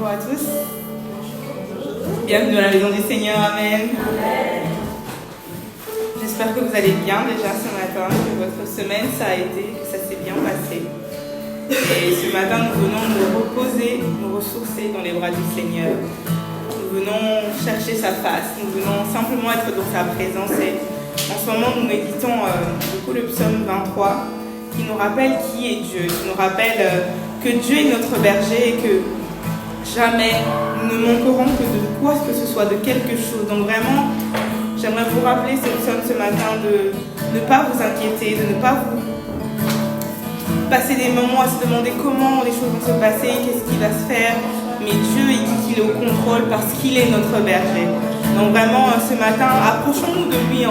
Bonjour à tous. Bienvenue à la maison du Seigneur. Amen. J'espère que vous allez bien déjà ce matin, que votre semaine que ça s'est bien passé. Et ce matin, nous venons nous reposer, nous ressourcer dans les bras du Seigneur. Nous venons chercher sa face, nous venons simplement être dans sa présence. Et en ce moment, nous méditons beaucoup le psaume 23 qui nous rappelle qui est Dieu, qui nous rappelle que Dieu est notre berger et que jamais nous ne manquerons que de quoi que ce soit, de quelque chose. Donc vraiment, j'aimerais vous rappeler ce psaume ce matin de ne pas vous inquiéter, de ne pas vous passer des moments à se demander comment les choses vont se passer, qu'est-ce qui va se faire. Mais Dieu, il dit qu'il est au contrôle parce qu'il est notre berger. Donc vraiment, ce matin, approchons-nous de lui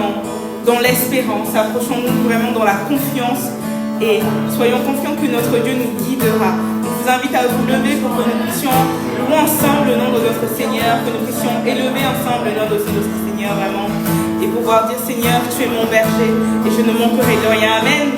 dans l'espérance, approchons-nous vraiment dans la confiance et soyons confiants que notre Dieu nous guidera. Je vous invite à vous lever pour que nous puissions louer ensemble le nom de notre Seigneur, que nous puissions élever ensemble le nom de notre Seigneur vraiment et pouvoir dire Seigneur, tu es mon berger et je ne manquerai de rien. Amen.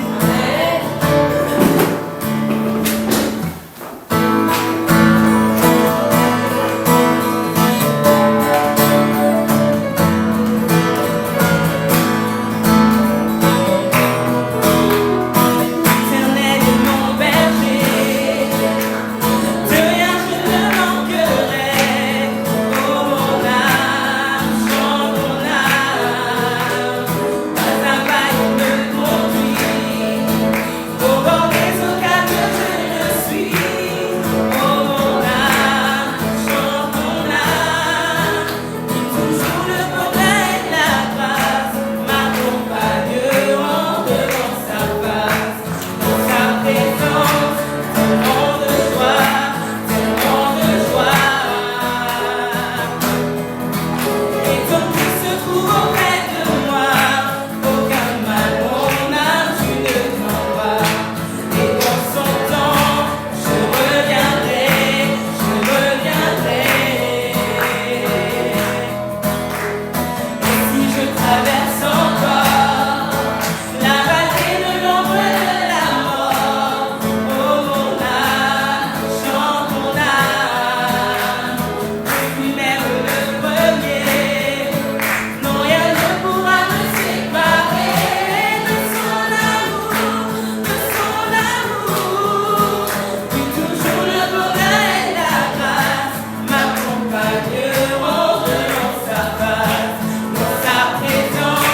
Dans sa présence.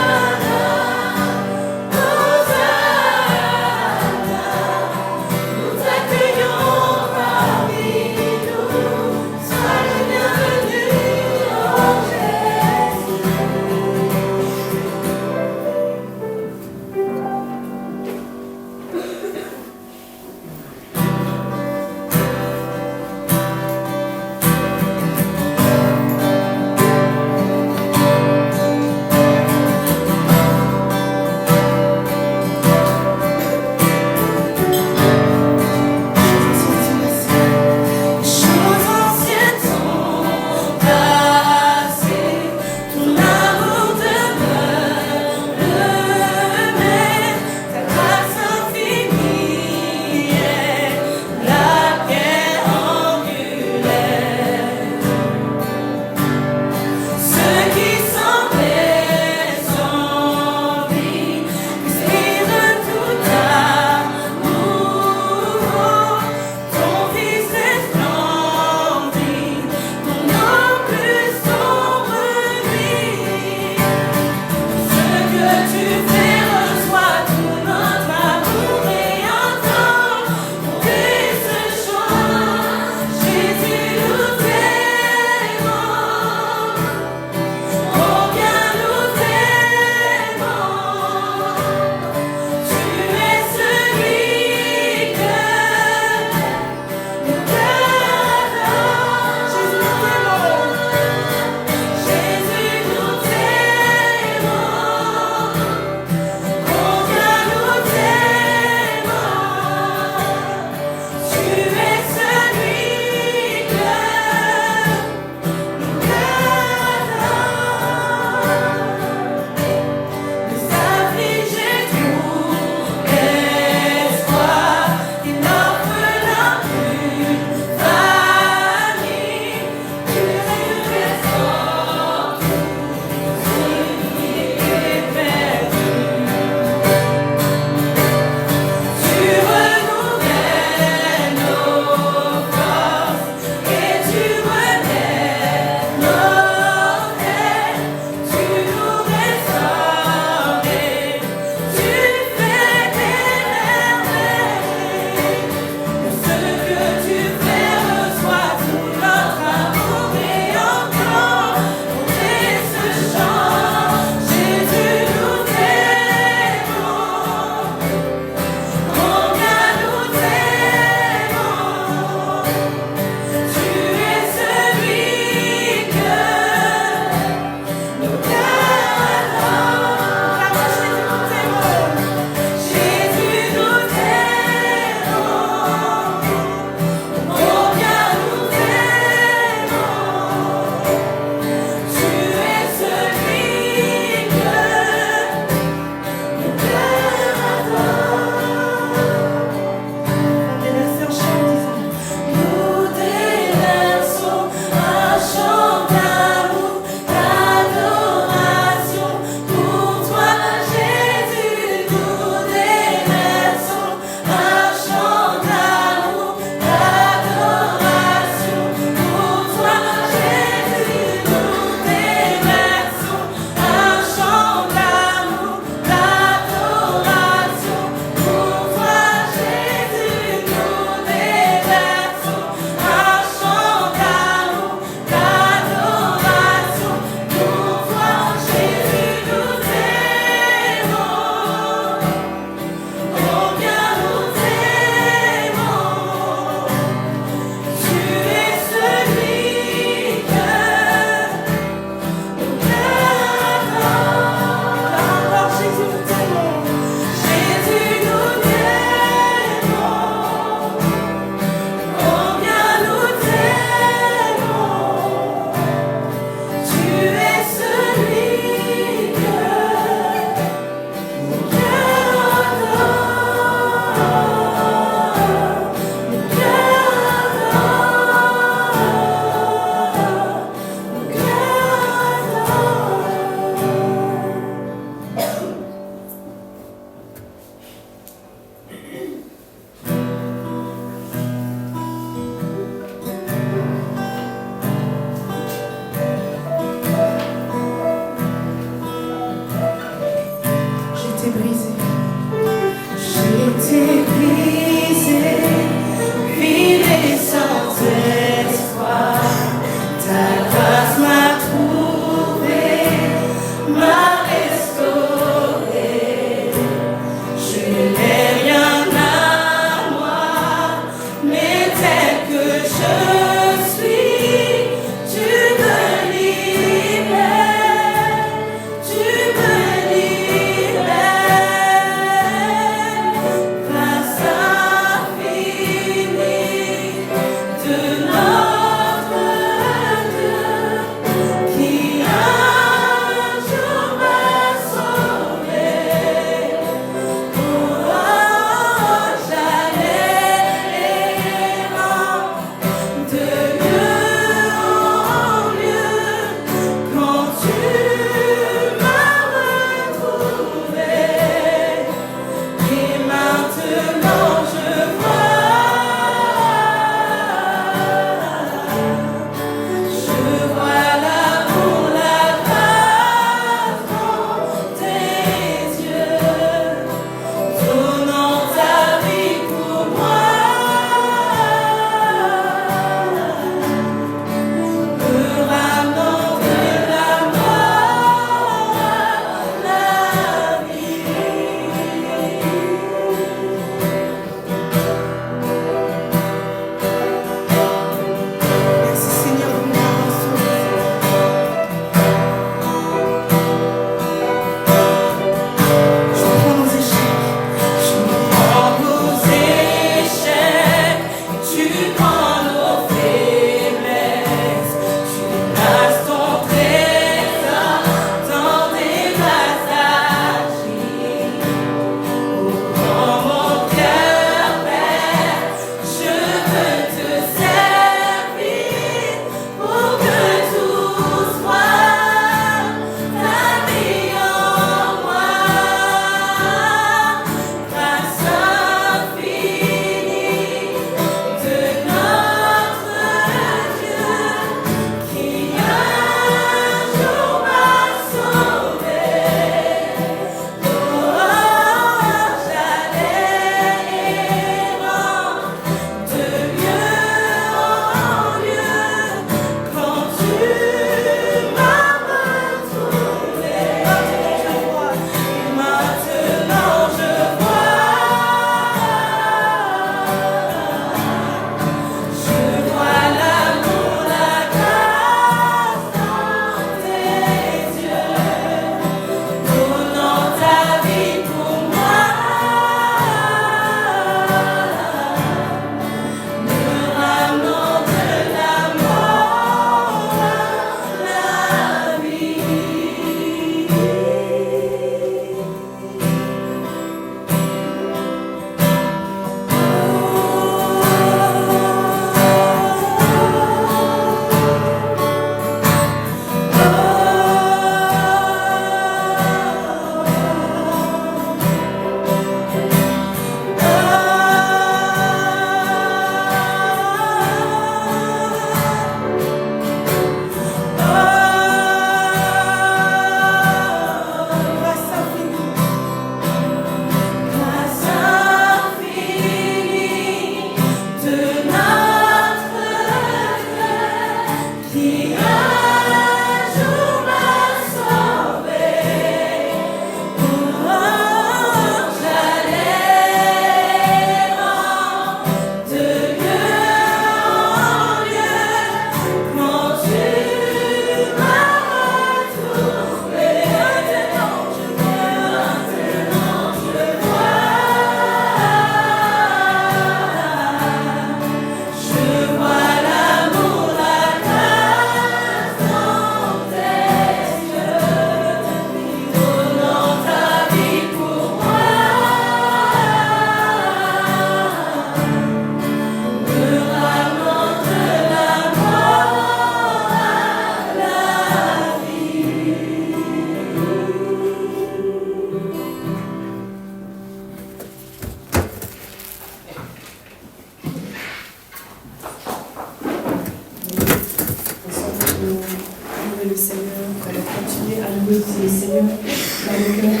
le Seigneur, vraiment continuer à louer le Seigneur dans le cœur,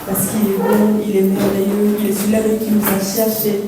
parce qu'il est bon, il est merveilleux, il est celui-là qui nous a cherchés,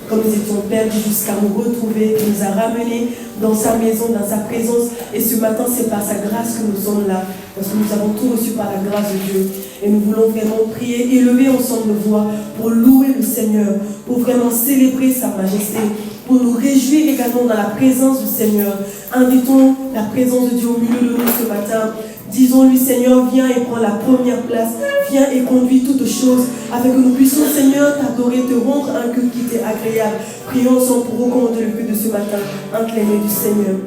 comme nous étions perdus jusqu'à nous retrouver, qui nous a ramenés dans sa maison, dans sa présence. Et ce matin, c'est par sa grâce que nous sommes là, parce que nous avons tout reçu par la grâce de Dieu. Et nous voulons vraiment prier, élever ensemble nos voix pour louer le Seigneur, pour vraiment célébrer sa majesté, pour nous réjouir également dans la présence du Seigneur. Invitons la présence de Dieu au milieu de nous ce matin. Disons-lui, Seigneur, viens et prends la première place. Viens et conduis toutes choses, afin que nous puissions, Seigneur, t'adorer, te rendre un culte qui t'est agréable. Prions ensemble pour recommander le culte de ce matin entre les mains du Seigneur.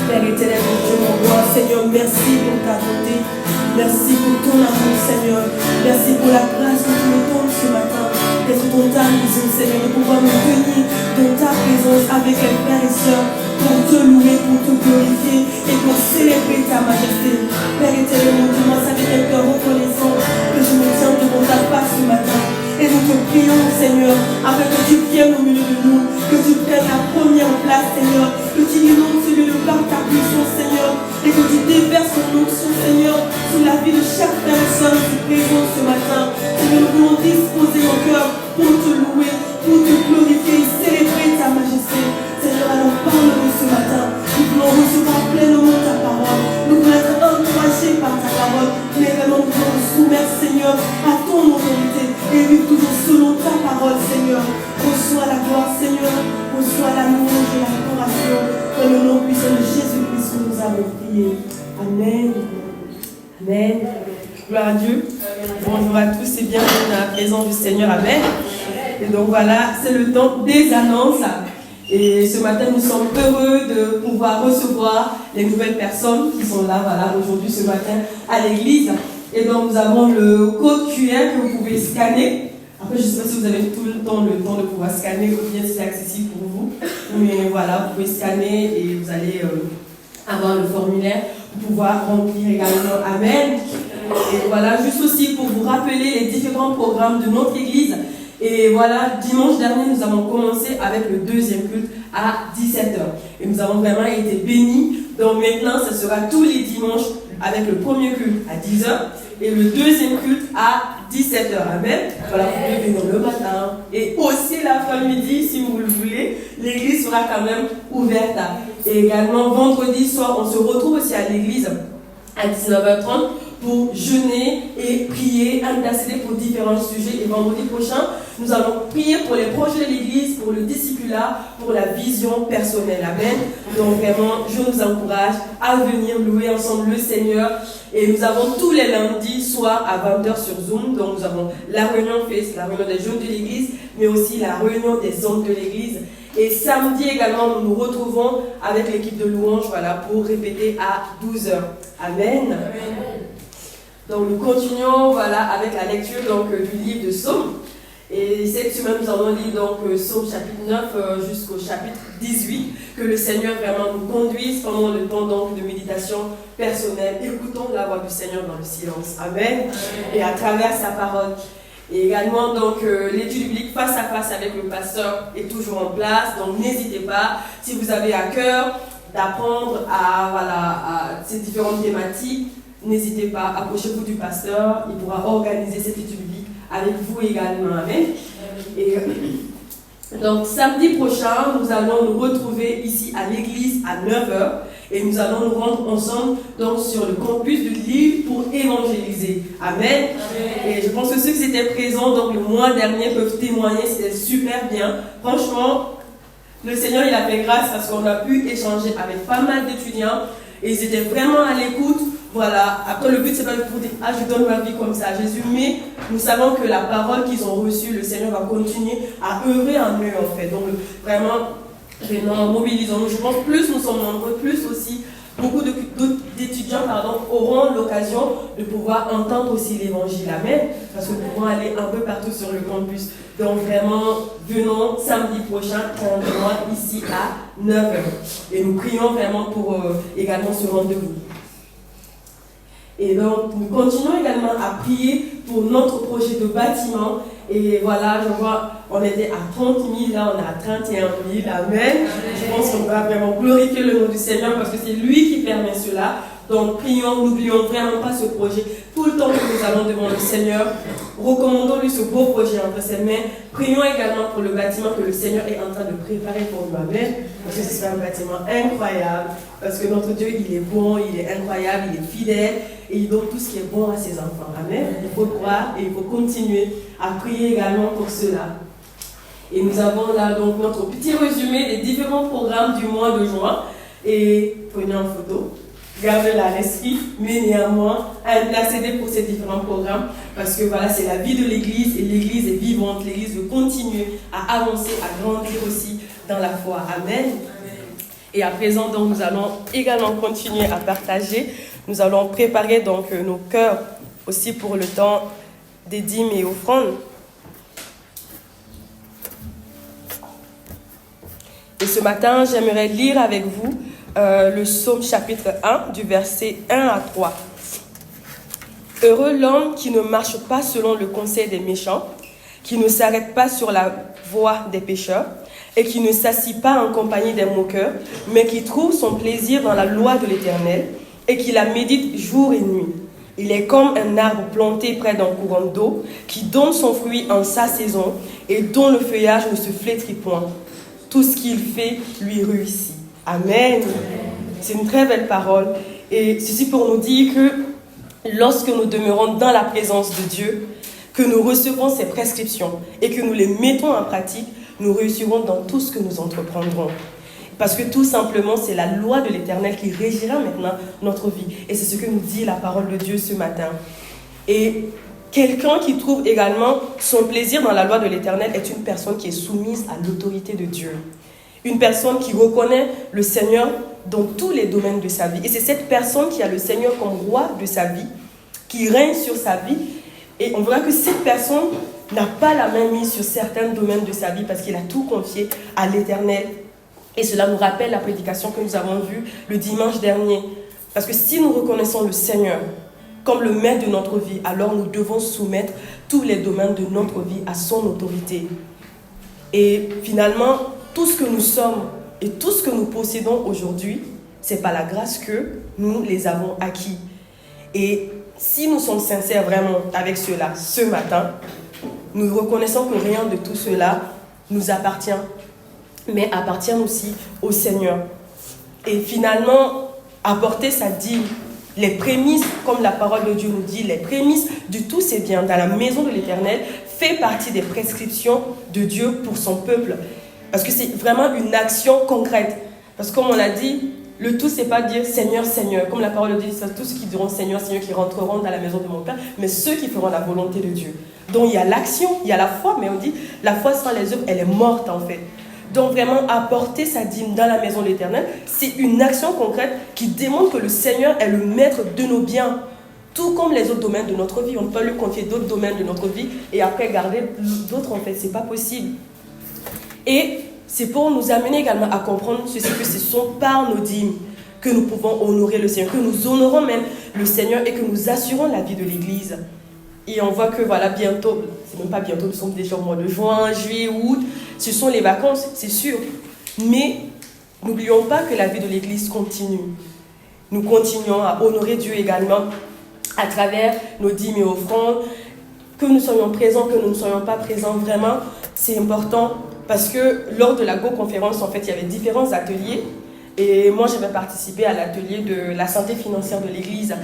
Père éternel, mon Dieu, mon roi, Seigneur, merci pour ta bonté. Merci pour ton amour, Seigneur. Merci pour la grâce que tu me donnes ce matin. D'être dans ta maison, Seigneur, de pouvoir me tenir dans ta présence avec les frères et sœurs pour te louer, pour te glorifier et pour célébrer ta majesté. Père éternel, mon Dieu, moi, c'est avec un cœur reconnaissant que je me tiens devant ta face ce matin. Et nous te prions, Seigneur, afin que tu viennes au milieu de nous, que tu prennes la première place, Seigneur, que tu inondes ce lieu par ta puissance, Seigneur, et que tu déverses ton onction, Seigneur, sur la vie de chaque personne qui est présente ce matin. Seigneur, nous voulons disposer nos cœurs pour te louer, pour te glorifier et célébrer ta majesté. Seigneur, alors parle-nous ce matin. Nous voulons recevoir pleinement ta parole. Nous voulons être encouragés par ta parole. Mais vraiment, nous voulons nous soumettre, Seigneur, à ton autorité et vivre toujours selon ta parole, Seigneur. Reçois la gloire, Seigneur. Reçois la louange et l'adoration. Dans le nom puissant de Jésus-Christ que nous avons prié. Amen. Amen. Gloire à Dieu. Bonjour à tous et bienvenue dans la présence du Seigneur. Amen. Et donc voilà, c'est le temps des annonces. Et ce matin, nous sommes heureux de pouvoir recevoir les nouvelles personnes qui sont là, voilà, aujourd'hui, ce matin, à l'église. Et donc, nous avons le code QR que vous pouvez scanner. Après, je ne sais pas si vous avez tout le temps de pouvoir scanner ou bien si c'est accessible pour vous. Mais voilà, vous pouvez scanner et vous allez avoir le formulaire pour pouvoir remplir également. Amen. Et voilà, juste aussi pour vous rappeler les différents programmes de notre église. Et voilà, dimanche dernier, nous avons commencé avec le deuxième culte à 17h. Et nous avons vraiment été bénis. Donc maintenant, ce sera tous les dimanches avec le premier culte à 10h et le deuxième culte à 17h. Amen. Voilà, vous pouvez venir le matin. Et aussi l'après-midi, si vous le voulez, l'église sera quand même ouverte. Et également, vendredi soir, on se retrouve aussi à l'église à 19h30. Pour jeûner et prier, intercéder pour différents sujets. Et vendredi prochain, nous allons prier pour les projets de l'Église, pour le discipulat, pour la vision personnelle. Amen. Donc vraiment, je nous encourage à venir louer ensemble le Seigneur. Et nous avons tous les lundis soirs à 20h sur Zoom. Donc nous avons la réunion FACE, la réunion des jeunes de l'Église, mais aussi la réunion des hommes de l'Église. Et samedi également, nous nous retrouvons avec l'équipe de louange, voilà, pour répéter à 12h. Amen. Amen. Donc nous continuons voilà, avec la lecture donc, du livre de Psaume. Et cette semaine, nous allons lire donc Psaume chapitre 9 jusqu'au chapitre 18. Que le Seigneur vraiment nous conduise pendant le temps donc, de méditation personnelle. Écoutons la voix du Seigneur dans le silence. Amen. Et à travers sa parole. Et également, donc, l'étude biblique face à face avec le pasteur est toujours en place. Donc n'hésitez pas, si vous avez à cœur d'apprendre à ces différentes thématiques, n'hésitez pas, approchez-vous du pasteur, il pourra organiser cette étude biblique avec vous également. Amen. Et donc, samedi prochain, nous allons nous retrouver ici à l'église à 9h et nous allons nous rendre ensemble donc, sur le campus de Lille pour évangéliser. Amen. Et je pense que ceux qui étaient présents donc, le mois dernier peuvent témoigner, c'était super bien. Franchement, le Seigneur il a fait grâce parce qu'on a pu échanger avec pas mal d'étudiants et ils étaient vraiment à l'écoute. Voilà, après le but c'est pas pour dire je donne ma vie comme ça à Jésus, mais nous savons que la parole qu'ils ont reçue, le Seigneur va continuer à œuvrer en eux en fait. Donc vraiment, mobilisons-nous. Je pense plus nous sommes nombreux, plus aussi beaucoup d'étudiants auront l'occasion de pouvoir entendre aussi l'évangile. Amen. Parce que nous pouvons aller un peu partout sur le campus. Donc vraiment, venons samedi prochain, ici à 9h. Et nous prions vraiment pour également ce rendez-vous. Et donc, nous continuons également à prier pour notre projet de bâtiment. Et voilà, je vois, on était à 30 000, là on est à 31 000. Amen. Je pense qu'on va vraiment glorifier le nom du Seigneur parce que c'est lui qui permet cela. Donc prions, n'oublions vraiment pas ce projet. Tout le temps que nous allons devant le Seigneur, recommandons-lui ce beau projet entre ses mains. Prions également pour le bâtiment que le Seigneur est en train de préparer pour nous. Amen. Parce que c'est un bâtiment incroyable. Parce que notre Dieu, il est bon, il est incroyable, il est fidèle. Et il donne tout ce qui est bon à ses enfants. Amen. Il faut croire et il faut continuer à prier également pour cela. Et nous avons là donc notre petit résumé des différents programmes du mois de juin. Et prenez en photo. Gardez-la à l'esprit, mais néanmoins, intercédez pour ces différents programmes, parce que voilà, c'est la vie de l'Église, et l'Église est vivante, l'Église veut continuer à avancer, à grandir aussi dans la foi. Amen. Et à présent, donc, nous allons également continuer à partager. Nous allons préparer donc nos cœurs aussi pour le temps des dîmes et offrandes. Et ce matin, j'aimerais lire avec vous le psaume chapitre 1 du verset 1 à 3. Heureux l'homme qui ne marche pas selon le conseil des méchants, qui ne s'arrête pas sur la voie des pécheurs et qui ne s'assit pas en compagnie des moqueurs, mais qui trouve son plaisir dans la loi de l'Éternel et qui la médite jour et nuit. Il est comme un arbre planté près d'un courant d'eau qui donne son fruit en sa saison et dont le feuillage ne se flétrit point. Tout ce qu'il fait lui réussit. Amen. C'est une très belle parole. Et ceci pour nous dire que lorsque nous demeurons dans la présence de Dieu, que nous recevons ses prescriptions et que nous les mettons en pratique, nous réussirons dans tout ce que nous entreprendrons. Parce que tout simplement, c'est la loi de l'Éternel qui régira maintenant notre vie. Et c'est ce que nous dit la parole de Dieu ce matin. Et quelqu'un qui trouve également son plaisir dans la loi de l'Éternel est une personne qui est soumise à l'autorité de Dieu. Une personne qui reconnaît le Seigneur dans tous les domaines de sa vie. Et c'est cette personne qui a le Seigneur comme roi de sa vie, qui règne sur sa vie. Et on verra que cette personne n'a pas la main mise sur certains domaines de sa vie parce qu'il a tout confié à l'Éternel. Et cela nous rappelle la prédication que nous avons vue le dimanche dernier. Parce que si nous reconnaissons le Seigneur comme le maître de notre vie, alors nous devons soumettre tous les domaines de notre vie à son autorité. Et finalement, tout ce que nous sommes et tout ce que nous possédons aujourd'hui, c'est par la grâce que nous les avons acquis. Et si nous sommes sincères vraiment avec cela ce matin, nous reconnaissons que rien de tout cela nous appartient, mais appartient aussi au Seigneur. Et finalement, apporter sa dîme, les prémices, comme la parole de Dieu nous dit, les prémices de tous ces biens dans la maison de l'Éternel fait partie des prescriptions de Dieu pour son peuple. Parce que c'est vraiment une action concrète. Parce que comme on l'a dit, le tout, c'est pas dire Seigneur, Seigneur. Comme la parole de Dieu dit, c'est tous ceux qui diront Seigneur, Seigneur, qui rentreront dans la maison de mon Père, mais ceux qui feront la volonté de Dieu. Donc il y a l'action, il y a la foi, mais on dit la foi sans les œuvres, elle est morte en fait. Donc vraiment, apporter sa dîme dans la maison de l'Éternel, c'est une action concrète qui démontre que le Seigneur est le maître de nos biens. Tout comme les autres domaines de notre vie. On ne peut pas lui confier d'autres domaines de notre vie et après garder d'autres en fait. Ce n'est pas possible. Et c'est pour nous amener également à comprendre ceci, que ce sont par nos dîmes que nous pouvons honorer le Seigneur, que nous honorons même le Seigneur et que nous assurons la vie de l'Église. Et on voit que voilà, bientôt, c'est même pas bientôt, nous sommes déjà au mois de juin, juillet, août, ce sont les vacances, c'est sûr. Mais n'oublions pas que la vie de l'Église continue. Nous continuons à honorer Dieu également à travers nos dîmes et offrandes, que nous soyons présents, que nous ne soyons pas présents, vraiment, c'est important. Parce que lors de la Go-conférence, en fait, il y avait différents ateliers. Et moi, j'avais participé à l'atelier de la santé financière de l'Église.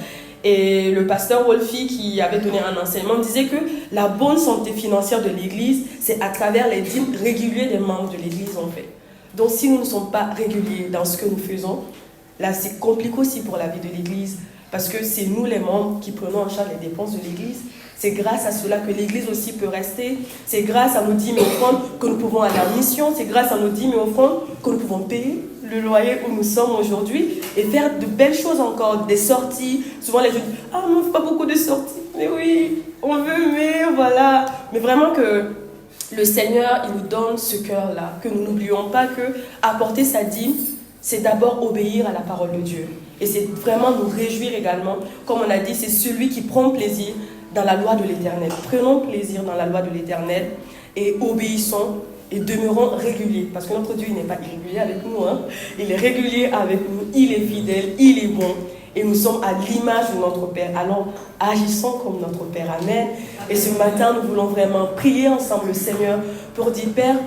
Et le pasteur Wolfie, qui avait donné un enseignement, disait que la bonne santé financière de l'Église, c'est à travers les dîmes réguliers des membres de l'Église, en fait. Donc, si nous ne sommes pas réguliers dans ce que nous faisons, là, c'est compliqué aussi pour la vie de l'Église. Parce que c'est nous, les membres, qui prenons en charge les dépenses de l'Église. C'est grâce à cela que l'Église aussi peut rester. C'est grâce à nos dîmes et offrandes que nous pouvons aller en mission. C'est grâce à nos dîmes et offrandes que nous pouvons payer le loyer où nous sommes aujourd'hui et faire de belles choses encore, des sorties. Souvent les gens disent « Ah, on ne fait pas beaucoup de sorties. » Mais oui, on veut, mais voilà. Mais vraiment que le Seigneur, il nous donne ce cœur-là. Que nous n'oublions pas que apporter sa dîme, c'est d'abord obéir à la parole de Dieu. Et c'est vraiment nous réjouir également. Comme on a dit, c'est celui qui prend plaisir dans la loi de l'Éternel. Prenons plaisir dans la loi de l'Éternel et obéissons et demeurons réguliers. Parce que notre Dieu, il n'est pas irrégulier avec nous. Il est régulier avec nous, il est fidèle, il est bon. et nous sommes à l'image de notre Père. Alors, agissons comme notre Père. Amen. Et ce matin, nous voulons vraiment prier ensemble le Seigneur pour dire, Père,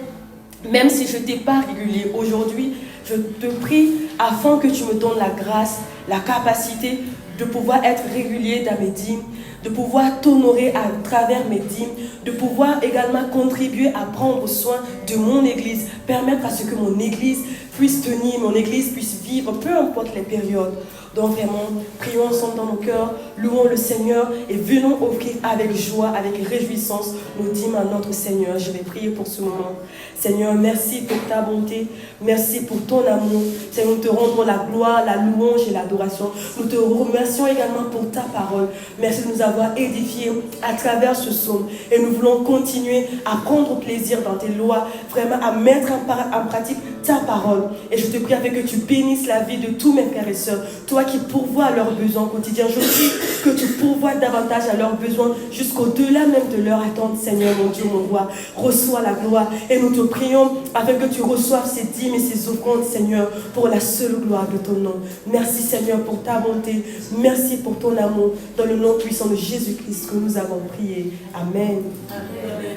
même si je ne t'ai pas régulier aujourd'hui, je te prie afin que tu me donnes la grâce, la capacité de pouvoir être régulier dans mes dîmes, de pouvoir t'honorer à travers mes dîmes, de pouvoir également contribuer à prendre soin de mon Église, permettre à ce que mon Église puisse tenir, mon Église puisse vivre, peu importe les périodes. Donc vraiment, prions ensemble dans nos cœurs, louons le Seigneur et venons offrir avec joie, avec réjouissance nos dîmes à notre Seigneur. Je vais prier pour ce moment. Seigneur, merci pour ta bonté, merci pour ton amour. Seigneur, nous te rendons la gloire, la louange et l'adoration. Nous te remercions également pour ta parole. Merci de nous avoir édifiés à travers ce psaume. Et nous voulons continuer à prendre plaisir dans tes lois, vraiment à mettre en pratique ta parole. Et je te prie afin que tu bénisses la vie de tous mes frères et sœurs. Toi qui pourvois à leurs besoins quotidiens, je prie que tu pourvoies davantage à leurs besoins jusqu'au-delà même de leur attente, Seigneur, mon Dieu, mon roi. Reçois la gloire et nous te prions afin que tu reçoives ces dîmes et ces offrandes, Seigneur, pour la seule gloire de ton nom. Merci, Seigneur, pour ta bonté. Merci pour ton amour. Dans le nom puissant de Jésus-Christ que nous avons prié. Amen. Amen.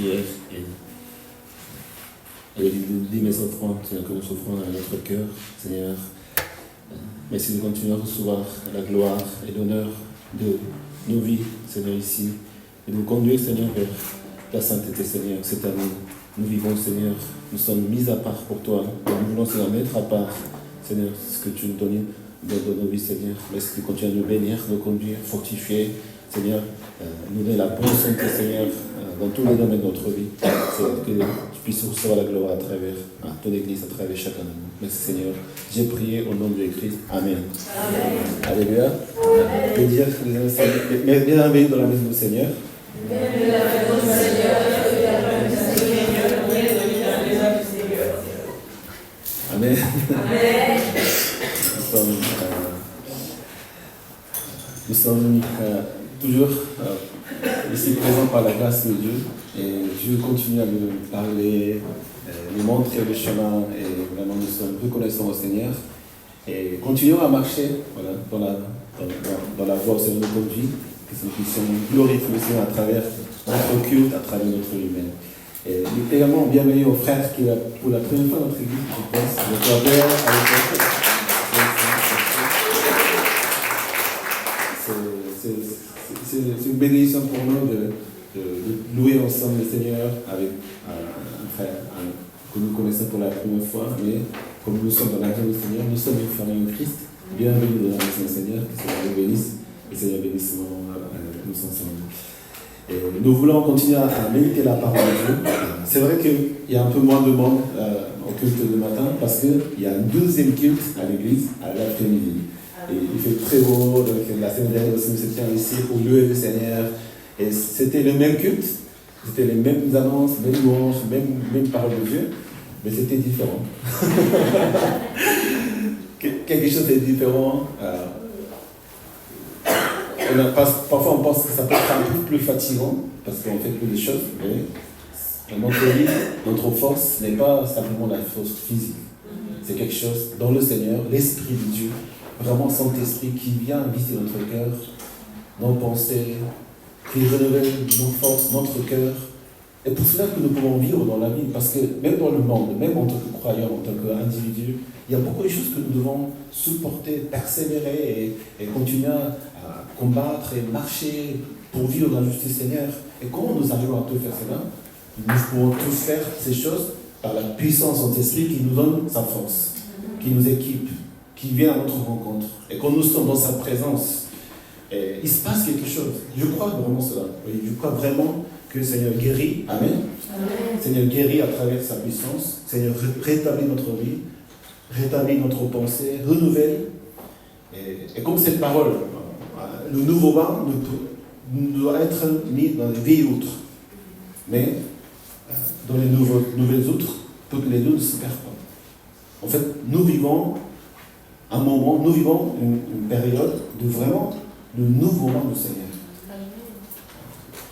prière et dis mes offrandes, Seigneur, que nous offrons à notre cœur, Seigneur. Merci de continuer à recevoir la gloire et l'honneur de nos vies, Seigneur, ici, et de nous conduire, Seigneur, vers la sainteté, Seigneur, cette année. Nous vivons, Seigneur, nous sommes mis à part pour toi, et nous voulons, Seigneur, mettre à part, Seigneur, ce que tu nous donnes dans nos vies, Seigneur. Merci de continuer à nous bénir, nous conduire, fortifier, Seigneur, nous donner la bonne santé, Seigneur, dans tous les domaines de notre vie. C'est que tu puisses recevoir la gloire à travers ton Église, à travers chacun de nous. Merci, Seigneur. J'ai prié au nom de Christ. Amen. Amen. Alléluia. Je peux dire que bienvenue dans la maison du Seigneur. Bienvenue dans la maison du Seigneur. Amen. Amen. Nous sommes toujours ici présents par la grâce de Dieu, et Dieu continue à nous parler, nous montrer le chemin, et vraiment nous sommes reconnaissants au Seigneur et continuons à marcher dans la voie où Seigneur nous conduit, que nous puissions glorifier le Seigneur à travers notre culte, à travers notre vie humaine. Et également bienvenue aux frères qui pour la première fois dans notre église, je pense, notre père avec c'est une bénédiction pour nous de louer ensemble le Seigneur avec un frère que nous connaissons pour la première fois, mais comme nous sommes dans la maison du Seigneur, nous sommes une famille en Christ. Bienvenue dans la maison du Seigneur, que le Seigneur nous bénisse, et le Seigneur bénisse nous ensemble. Et nous voulons continuer à méditer la parole de Dieu. C'est vrai qu'il y a un peu moins de monde au culte de matin, parce qu'il y a un deuxième culte à l'église à l'après-midi. Et il fait très beau, donc la semaine dernière aussi nous étions ici pour louer le Seigneur. Et c'était le même culte, c'était les mêmes annonces, mêmes louanges, même paroles de Dieu, mais c'était différent. Quelque chose de différent. Parfois on pense que ça peut être un peu plus fatigant, parce qu'on fait plus de choses, mais notre vie, notre force n'est pas simplement la force physique. C'est quelque chose dans le Seigneur, l'Esprit de Dieu, vraiment Saint-Esprit qui vient visiter notre cœur, nos pensées, qui renouvelle nos forces, notre cœur. Et pour cela que nous pouvons vivre dans la vie, parce que même dans le monde, même en tant que croyants, en tant qu'individus, il y a beaucoup de choses que nous devons supporter, persévérer et continuer à combattre et marcher pour vivre dans la justice Seigneur. Et comment nous arrivons à tout faire cela? Nous pouvons tous faire ces choses par la puissance de l'Esprit qui nous donne sa force, qui nous équipe, qui vient à notre rencontre. Et quand nous sommes dans sa présence, il se passe quelque chose. Je crois vraiment cela. Oui, je crois vraiment que le Seigneur guérit. Amen. Amen. Le Seigneur guérit à travers sa puissance. Le Seigneur rétablit notre vie, rétablit notre pensée, renouvelle. Et comme cette parole, le nouveau vin doit être mis dans les vieilles outres. Mais dans les nouvelles outres, pour que les deux ne se perdent pas. En fait, nous vivons un moment, nous vivons une période de vraiment le nouveau vin du Seigneur.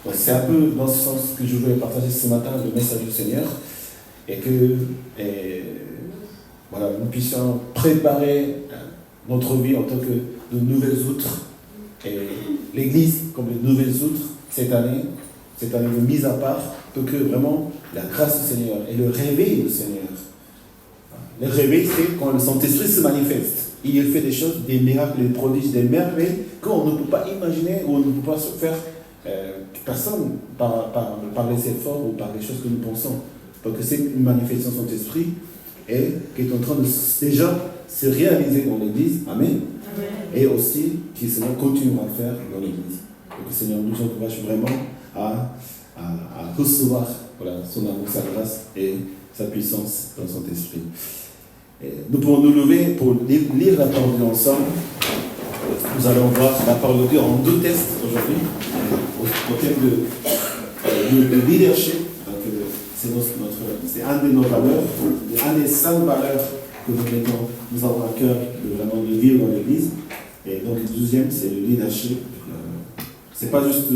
Donc, c'est un peu dans ce sens que je voulais partager ce matin le message du Seigneur, et que nous puissions préparer notre vie en tant que de nouvelles outres, et l'Église comme de nouvelles outres cette année de mise à part, pour que vraiment la grâce du Seigneur et le réveil du Seigneur. Le réveil, c'est quand le Saint-Esprit se manifeste. Il fait des choses, des miracles, des prodiges, des merveilles qu'on ne peut pas imaginer ou on ne peut pas se faire personne par les efforts ou par les choses que nous pensons. Parce que c'est une manifestation de Saint-Esprit et qui est en train de déjà se réaliser dans l'Église. Amen. Amen. Et aussi qui le Seigneur continuera à faire dans l'Église. Donc le Seigneur nous encourage vraiment à recevoir son amour, sa grâce et sa puissance dans son esprit. Nous pouvons nous lever pour lire la parole de Dieu ensemble. Nous allons voir la parole de Dieu en deux textes aujourd'hui, au thème de leadership. C'est un de nos valeurs, un des 5 valeurs que nous avons à cœur de vivre dans l'Église. Et donc le deuxième, c'est le leadership. C'est pas juste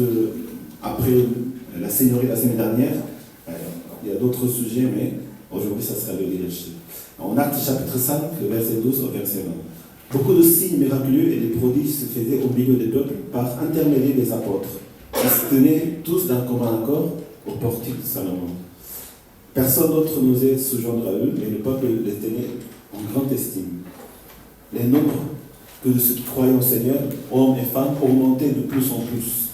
après la Seigneurie la semaine dernière, il y a d'autres sujets, mais aujourd'hui, ça sera le leadership. En Actes chapitre 5, verset 12 au verset 20. Beaucoup de signes miraculeux et de prodiges se faisaient au milieu des peuples par intermédiaire des apôtres. Ils se tenaient tous d'un commun accord au portique de Salomon. Personne d'autre n'osait se joindre à eux, mais le peuple les tenait en grande estime. Les nombres que de ceux qui croyaient au Seigneur, hommes et femmes, augmentaient de plus en plus.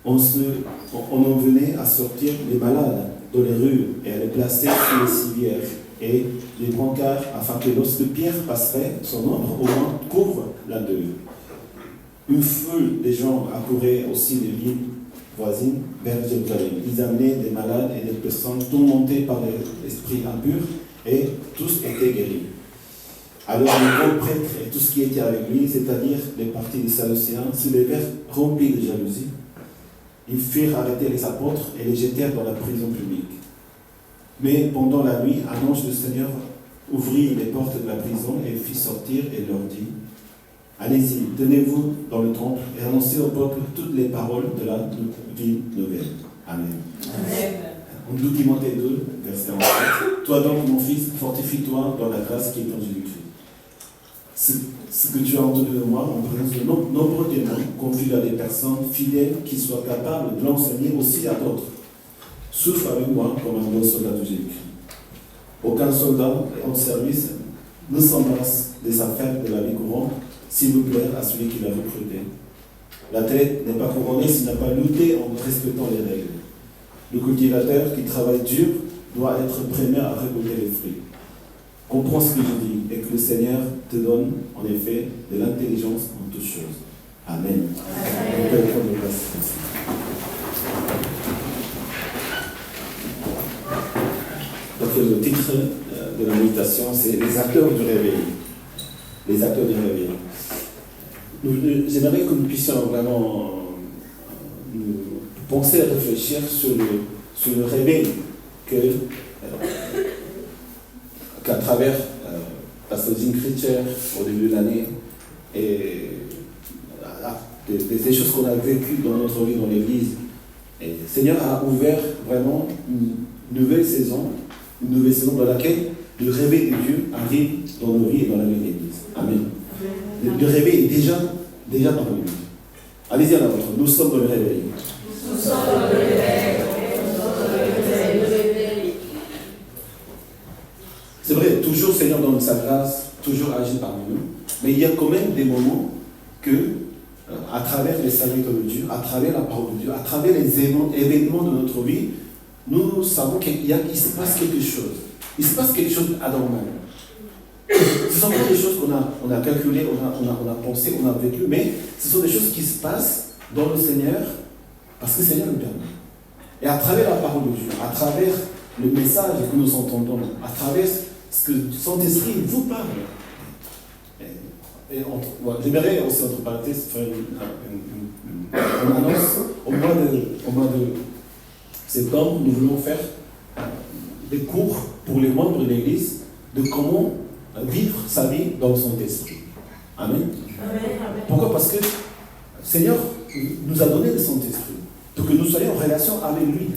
On en venait à sortir les malades dans les rues et à les placer sous les civières et les brancards, afin que lorsque Pierre passerait, son ombre au moins couvre l'un d'eux. Une foule de gens accouraient aussi des villes voisines vers Jérusalem. Ils amenaient des malades et des personnes tourmentées par l'esprit impur, et tous étaient guéris. Alors le gros prêtre et tout ce qui était avec lui, c'est-à-dire les partis des Sadducéens, se levèrent remplis de jalousie. Ils firent arrêter les apôtres et les jetèrent dans la prison publique. Mais pendant la nuit, un ange du Seigneur ouvrit les portes de la prison et fit sortir et leur dit: allez-y, tenez-vous dans le temple et annoncez au peuple toutes les paroles de la vie nouvelle. Amen. Amen. En 2 Timothée 2, verset 11. Toi donc, mon fils, fortifie-toi dans la grâce qui est en Jésus-Christ. Ce que tu as entendu de moi en présence de nombreux témoins, confie à des personnes fidèles qui soient capables de l'enseigner aussi à d'autres. Souffre avec moi comme un bon soldat de Jésus-Christ. Aucun soldat en service ne s'embrasse des affaires de la vie courante, s'il vous plaît, à celui qui l'a recruté. La tête n'est pas couronnée s'il n'a pas lutté en respectant les règles. Le cultivateur qui travaille dur doit être premier à récolter les fruits. Comprends ce que je dis et que le Seigneur te donne en effet de l'intelligence en toutes choses. Amen. Amen. Donc le titre de la méditation, c'est les acteurs du réveil. Les acteurs du réveil. J'aimerais que nous puissions vraiment penser et réfléchir sur le réveil qu'à travers Pasteur Jim Critcher au début de l'année et des choses qu'on a vécues dans notre vie dans l'Église. Et le Seigneur a ouvert vraiment une nouvelle saison dans laquelle le réveil de Dieu arrive dans nos vies et dans la vie de l'Église. Amen. Le réveil est déjà dans nos vies. Allez-y à la vôtre. Nous sommes dans le réveil. Nous sommes dans le réveil. C'est vrai, toujours Seigneur donne sa grâce, toujours agit parmi nous, mais il y a quand même des moments que, à travers les serviteurs de Dieu, à travers la parole de Dieu, à travers les événements de notre vie, nous savons qu'il se passe quelque chose. Il se passe quelque chose d'anormal. Ce sont pas des choses qu'on a calculées, on a pensé, on a vécu, mais ce sont des choses qui se passent dans le Seigneur, parce que le Seigneur le permet. Et à travers la parole de Dieu, à travers le message que nous entendons, à travers ce que le Saint-Esprit vous parle. J'aimerais aussi, entre parenthèses, faire une annonce. Au mois de septembre, nous voulons faire des cours pour les membres de l'Église de comment vivre sa vie dans le Saint-Esprit. Amen. Amen. Pourquoi? Parce que le Seigneur nous a donné le Saint-Esprit pour que nous soyons en relation avec lui.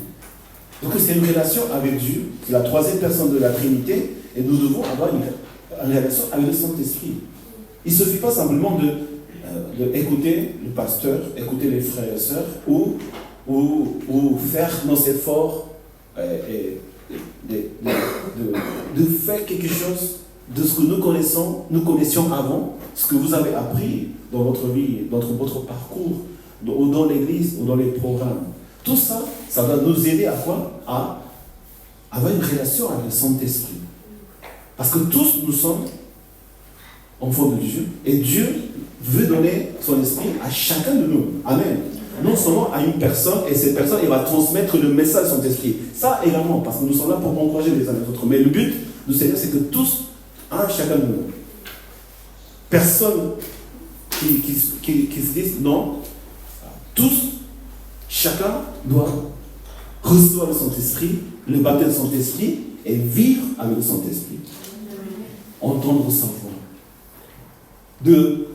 Donc c'est une relation avec Dieu, c'est la troisième personne de la Trinité, et nous devons avoir une relation avec le Saint-Esprit. Il ne suffit pas simplement d'écouter le pasteur, écouter les frères et sœurs, ou faire nos efforts de faire quelque chose de ce que nous connaissions avant, ce que vous avez appris dans votre vie, dans votre parcours, ou dans l'église, ou dans les programmes. Tout ça, ça va nous aider à quoi? À avoir une relation avec le Saint-Esprit. Parce que tous nous sommes enfants de Dieu, et Dieu veut donner son esprit à chacun de nous. Amen. Non seulement à une personne, et cette personne, elle va transmettre le message de son esprit. Ça également, parce que nous sommes là pour encourager les uns les autres. Mais le but du Seigneur, c'est que tous, chacun de nous, personne qui se dise non, tous, chacun doit recevoir le Saint-Esprit, le baptême de Saint-Esprit, et vivre avec le Saint-Esprit. Entendre sa voix. De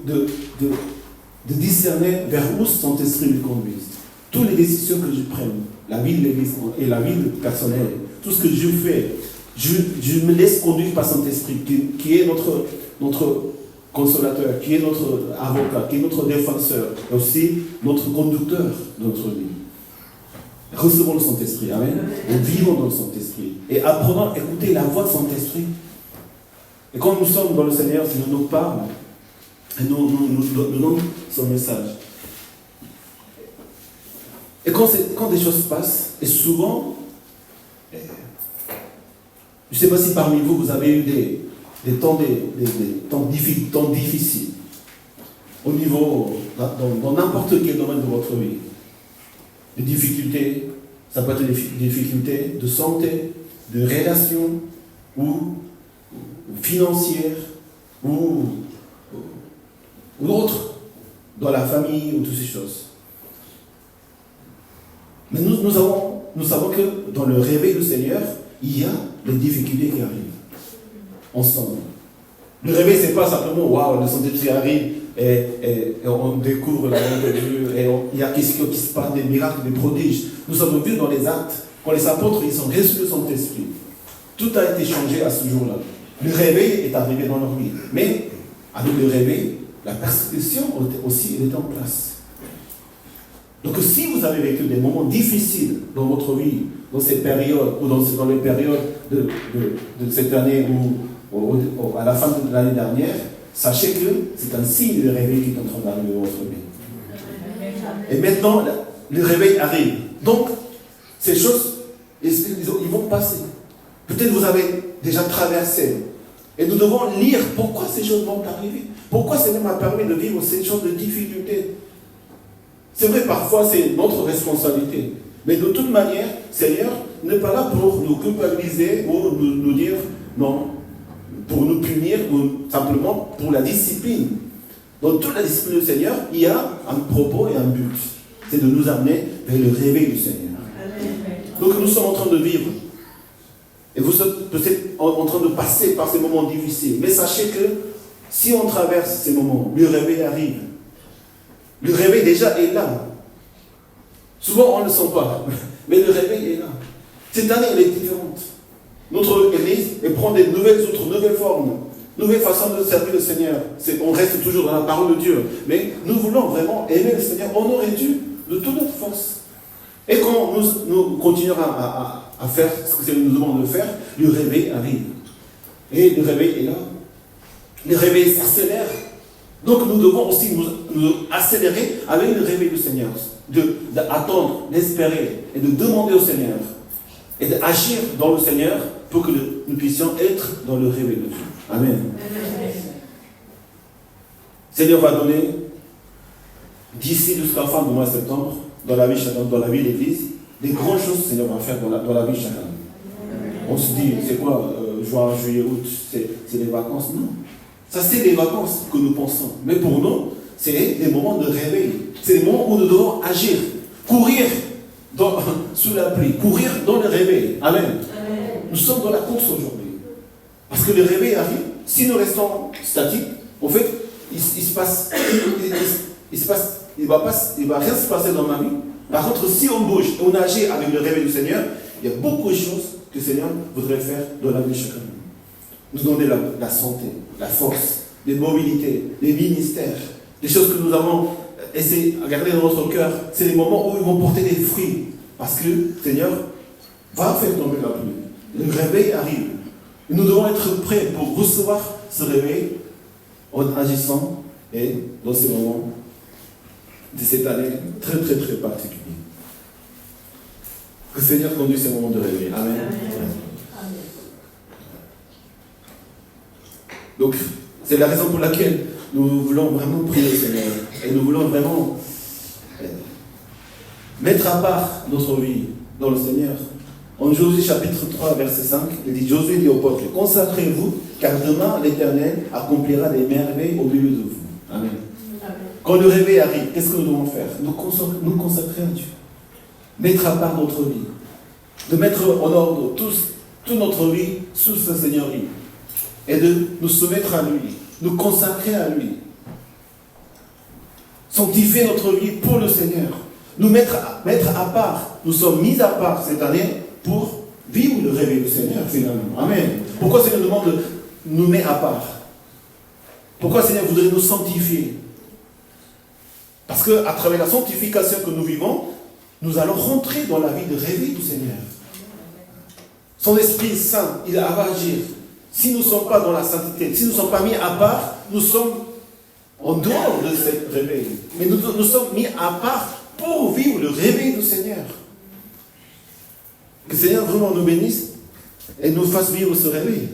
discerner vers où Saint-Esprit me conduise. Toutes les décisions que je prenne, la vie de l'Église et la vie personnelle, tout ce que je fais, je me laisse conduire par Saint-Esprit, qui est notre consolateur, qui est notre avocat, qui est notre défenseur, et aussi notre conducteur de notre vie. Recevons le Saint-Esprit, amen. Et vivons dans le Saint-Esprit. Et apprenons à écouter la voix du Saint-Esprit. Et quand nous sommes dans le Seigneur, il nous parle, et nous donne son message. Et quand des choses passent, et souvent, je ne sais pas si parmi vous, vous avez eu des temps difficiles, au niveau, dans n'importe quel domaine de votre vie. Des difficultés, ça peut être des difficultés de santé, de relations, ou financières, ou d'autres, dans la famille, ou toutes ces choses. Mais nous savons que dans le réveil du Seigneur, il y a des difficultés qui arrivent ensemble. Le réveil, ce n'est pas simplement, waouh, le Saint-Esprit arrive et on découvre la main de Dieu et il y a quelque chose qui se passe, des miracles, des prodiges. Nous avons vu dans les actes, quand les apôtres ils sont reçus le Saint-Esprit, tout a été changé à ce jour-là. Le réveil est arrivé dans leur vie. Mais avec le réveil, la persécution aussi était en place. Donc si vous avez vécu des moments difficiles dans votre vie, dans ces périodes, ou dans les périodes de cette année ou à la fin de l'année dernière, sachez que c'est un signe de réveil qui est en train d'arriver dans votre vie. Et maintenant, le réveil arrive. Donc, ces choses, ils vont passer. Peut-être vous avez déjà traversé. Et nous devons lire pourquoi ces choses vont arriver. Pourquoi Seigneur m'a permis de vivre ces choses de difficulté. C'est vrai, parfois, c'est notre responsabilité. Mais de toute manière, Seigneur n'est pas là pour nous culpabiliser ou nous dire non, pour nous punir ou simplement pour la discipline. Dans toute la discipline du Seigneur, il y a un propos et un but. C'est de nous amener vers le réveil du Seigneur. Donc nous sommes en train de vivre. Et vous êtes peut-être en train de passer par ces moments difficiles. Mais sachez que si on traverse ces moments, le réveil arrive. Le réveil déjà est là. Souvent on ne le sent pas, mais le réveil est là. Cette année elle est différente. Notre Église elle prend des nouvelles formes, nouvelles façons de servir le Seigneur. On reste toujours dans la parole de Dieu, mais nous voulons vraiment aimer le Seigneur, honorer Dieu de toute notre force. Et quand nous continuerons à faire ce que Seigneur nous demande de faire, le réveil arrive. Et le réveil est là. Le réveil s'accélère. Donc nous devons aussi nous accélérer avec le réveil du Seigneur. D'attendre, d'espérer et de demander au Seigneur. Et d'agir dans le Seigneur pour que nous puissions être dans le réveil de Dieu. Amen. Le Seigneur va donner, d'ici jusqu'à la fin du mois de septembre, dans la vie de l'Église, des grandes choses que le Seigneur va faire dans la vie de chacun. On se dit, c'est quoi, juin, juillet, août, c'est les vacances? Non. Ça, c'est les vacances que nous pensons. Mais pour nous, c'est des moments de réveil. C'est des moments où nous devons agir, courir sous la pluie, courir dans le réveil. Amen. Nous sommes dans la course aujourd'hui. Parce que le réveil arrive. Si nous restons statiques, en fait, il va rien se passer dans ma vie. Par contre, si on bouge et on agit avec le réveil du Seigneur, il y a beaucoup de choses que le Seigneur voudrait faire dans la vie de chacun. Nous donner la santé, la force, les mobilités, les ministères, des choses que nous avons essayé de garder dans notre cœur. C'est les moments où ils vont porter des fruits. Parce que le Seigneur va faire tomber la pluie. Le réveil arrive. Et nous devons être prêts pour recevoir ce réveil en agissant et dans ces moments de cette année très très très particulier. Que le Seigneur conduise ces moments de réveil. Amen. Amen. Donc, c'est la raison pour laquelle nous voulons vraiment prier au Seigneur. Et nous voulons vraiment mettre à part notre vie dans le Seigneur. En Josué chapitre 3, verset 5, il dit, Josué dit au peuple, consacrez-vous, car demain l'Éternel accomplira des merveilles au milieu de vous. Amen. Amen. Quand le réveil arrive, qu'est-ce que nous devons faire? Nous consacrer à Dieu. Mettre à part notre vie. De mettre en ordre toute notre vie sous sa Seigneurie. Et de nous soumettre à lui, nous consacrer à lui. Sanctifier notre vie pour le Seigneur. Nous mettre à part. Nous sommes mis à part cette année pour vivre le réveil du Seigneur finalement. Amen. Pourquoi le Seigneur nous demande de nous mettre à part? Pourquoi le Seigneur voudrait nous sanctifier? Parce qu'à travers la sanctification que nous vivons, nous allons rentrer dans la vie de réveil du Seigneur. Son Esprit Saint, il va agir. Si nous ne sommes pas dans la sainteté, si nous ne sommes pas mis à part, nous sommes en dehors de ce réveil. Mais nous sommes mis à part pour vivre le réveil du Seigneur. Que le Seigneur vraiment nous bénisse et nous fasse vivre ce réveil.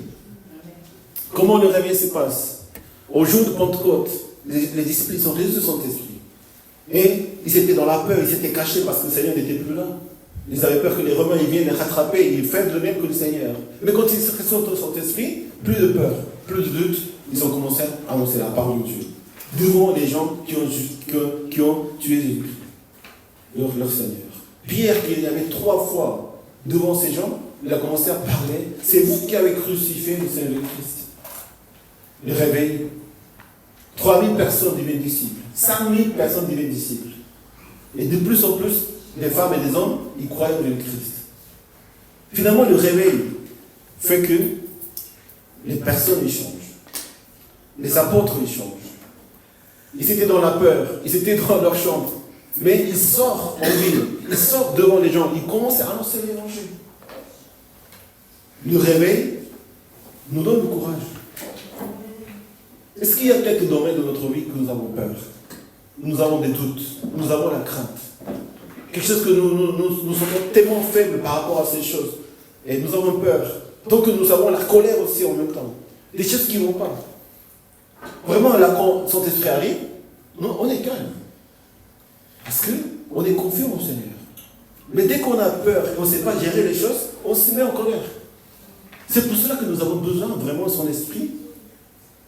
Comment le réveil se passe? Au jour de Pentecôte, les disciples sont reçus de son esprit. Et ils étaient dans la peur, ils s'étaient cachés parce que le Seigneur n'était plus là. Ils avaient peur que les Romains ils viennent les rattraper, ils font de même que le Seigneur. Mais quand ils reçoivent son esprit, plus de peur, plus de doute, ils ont commencé à annoncer la parole de Dieu. Devant les gens qui ont tué leur Seigneur. Pierre, qui avait 3 fois devant ces gens, il a commencé à parler. C'est vous qui avez crucifié le Seigneur de Christ. Le réveil. 3000 personnes deviennent disciples. 5000 personnes deviennent disciples. Et de plus en plus, des femmes et des hommes, ils croient en le Christ. Finalement, le réveil fait que les personnes y changent. Les apôtres y changent. Ils étaient dans la peur, ils étaient dans leur chambre. Mais ils sortent en ville, ils sortent devant les gens, ils commencent à annoncer l'évangile. Le réveil nous donne le courage. Est-ce qu'il y a quelques domaines de notre vie que nous avons peur? Nous avons des doutes, nous avons la crainte. Quelque chose que nous sommes tellement faibles par rapport à ces choses. Et nous avons peur. Donc nous avons la colère aussi en même temps. Des choses qui ne vont pas. Vraiment, là, quand Saint-Esprit arrive, on est calme. Parce qu'on est confiant au Seigneur. Mais dès qu'on a peur et qu'on ne sait pas gérer les choses, on se met en colère. C'est pour cela que nous avons besoin vraiment de son esprit.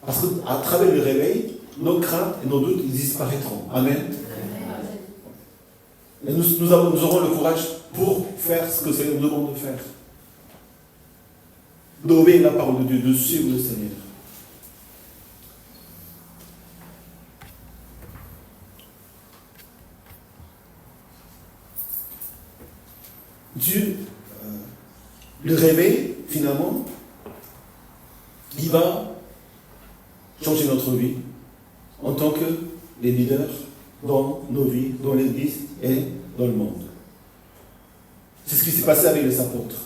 Parce qu'à travers le réveil, nos craintes et nos doutes, ils disparaîtront. Amen. Et nous aurons le courage pour faire ce que le Seigneur nous demande de faire. D'obéir la parole de Dieu, de suivre le Seigneur. Dieu, le réveil, finalement, il va changer notre vie en tant que les leaders dans nos vies, dans l'Église et dans le monde. C'est ce qui s'est passé avec les apôtres.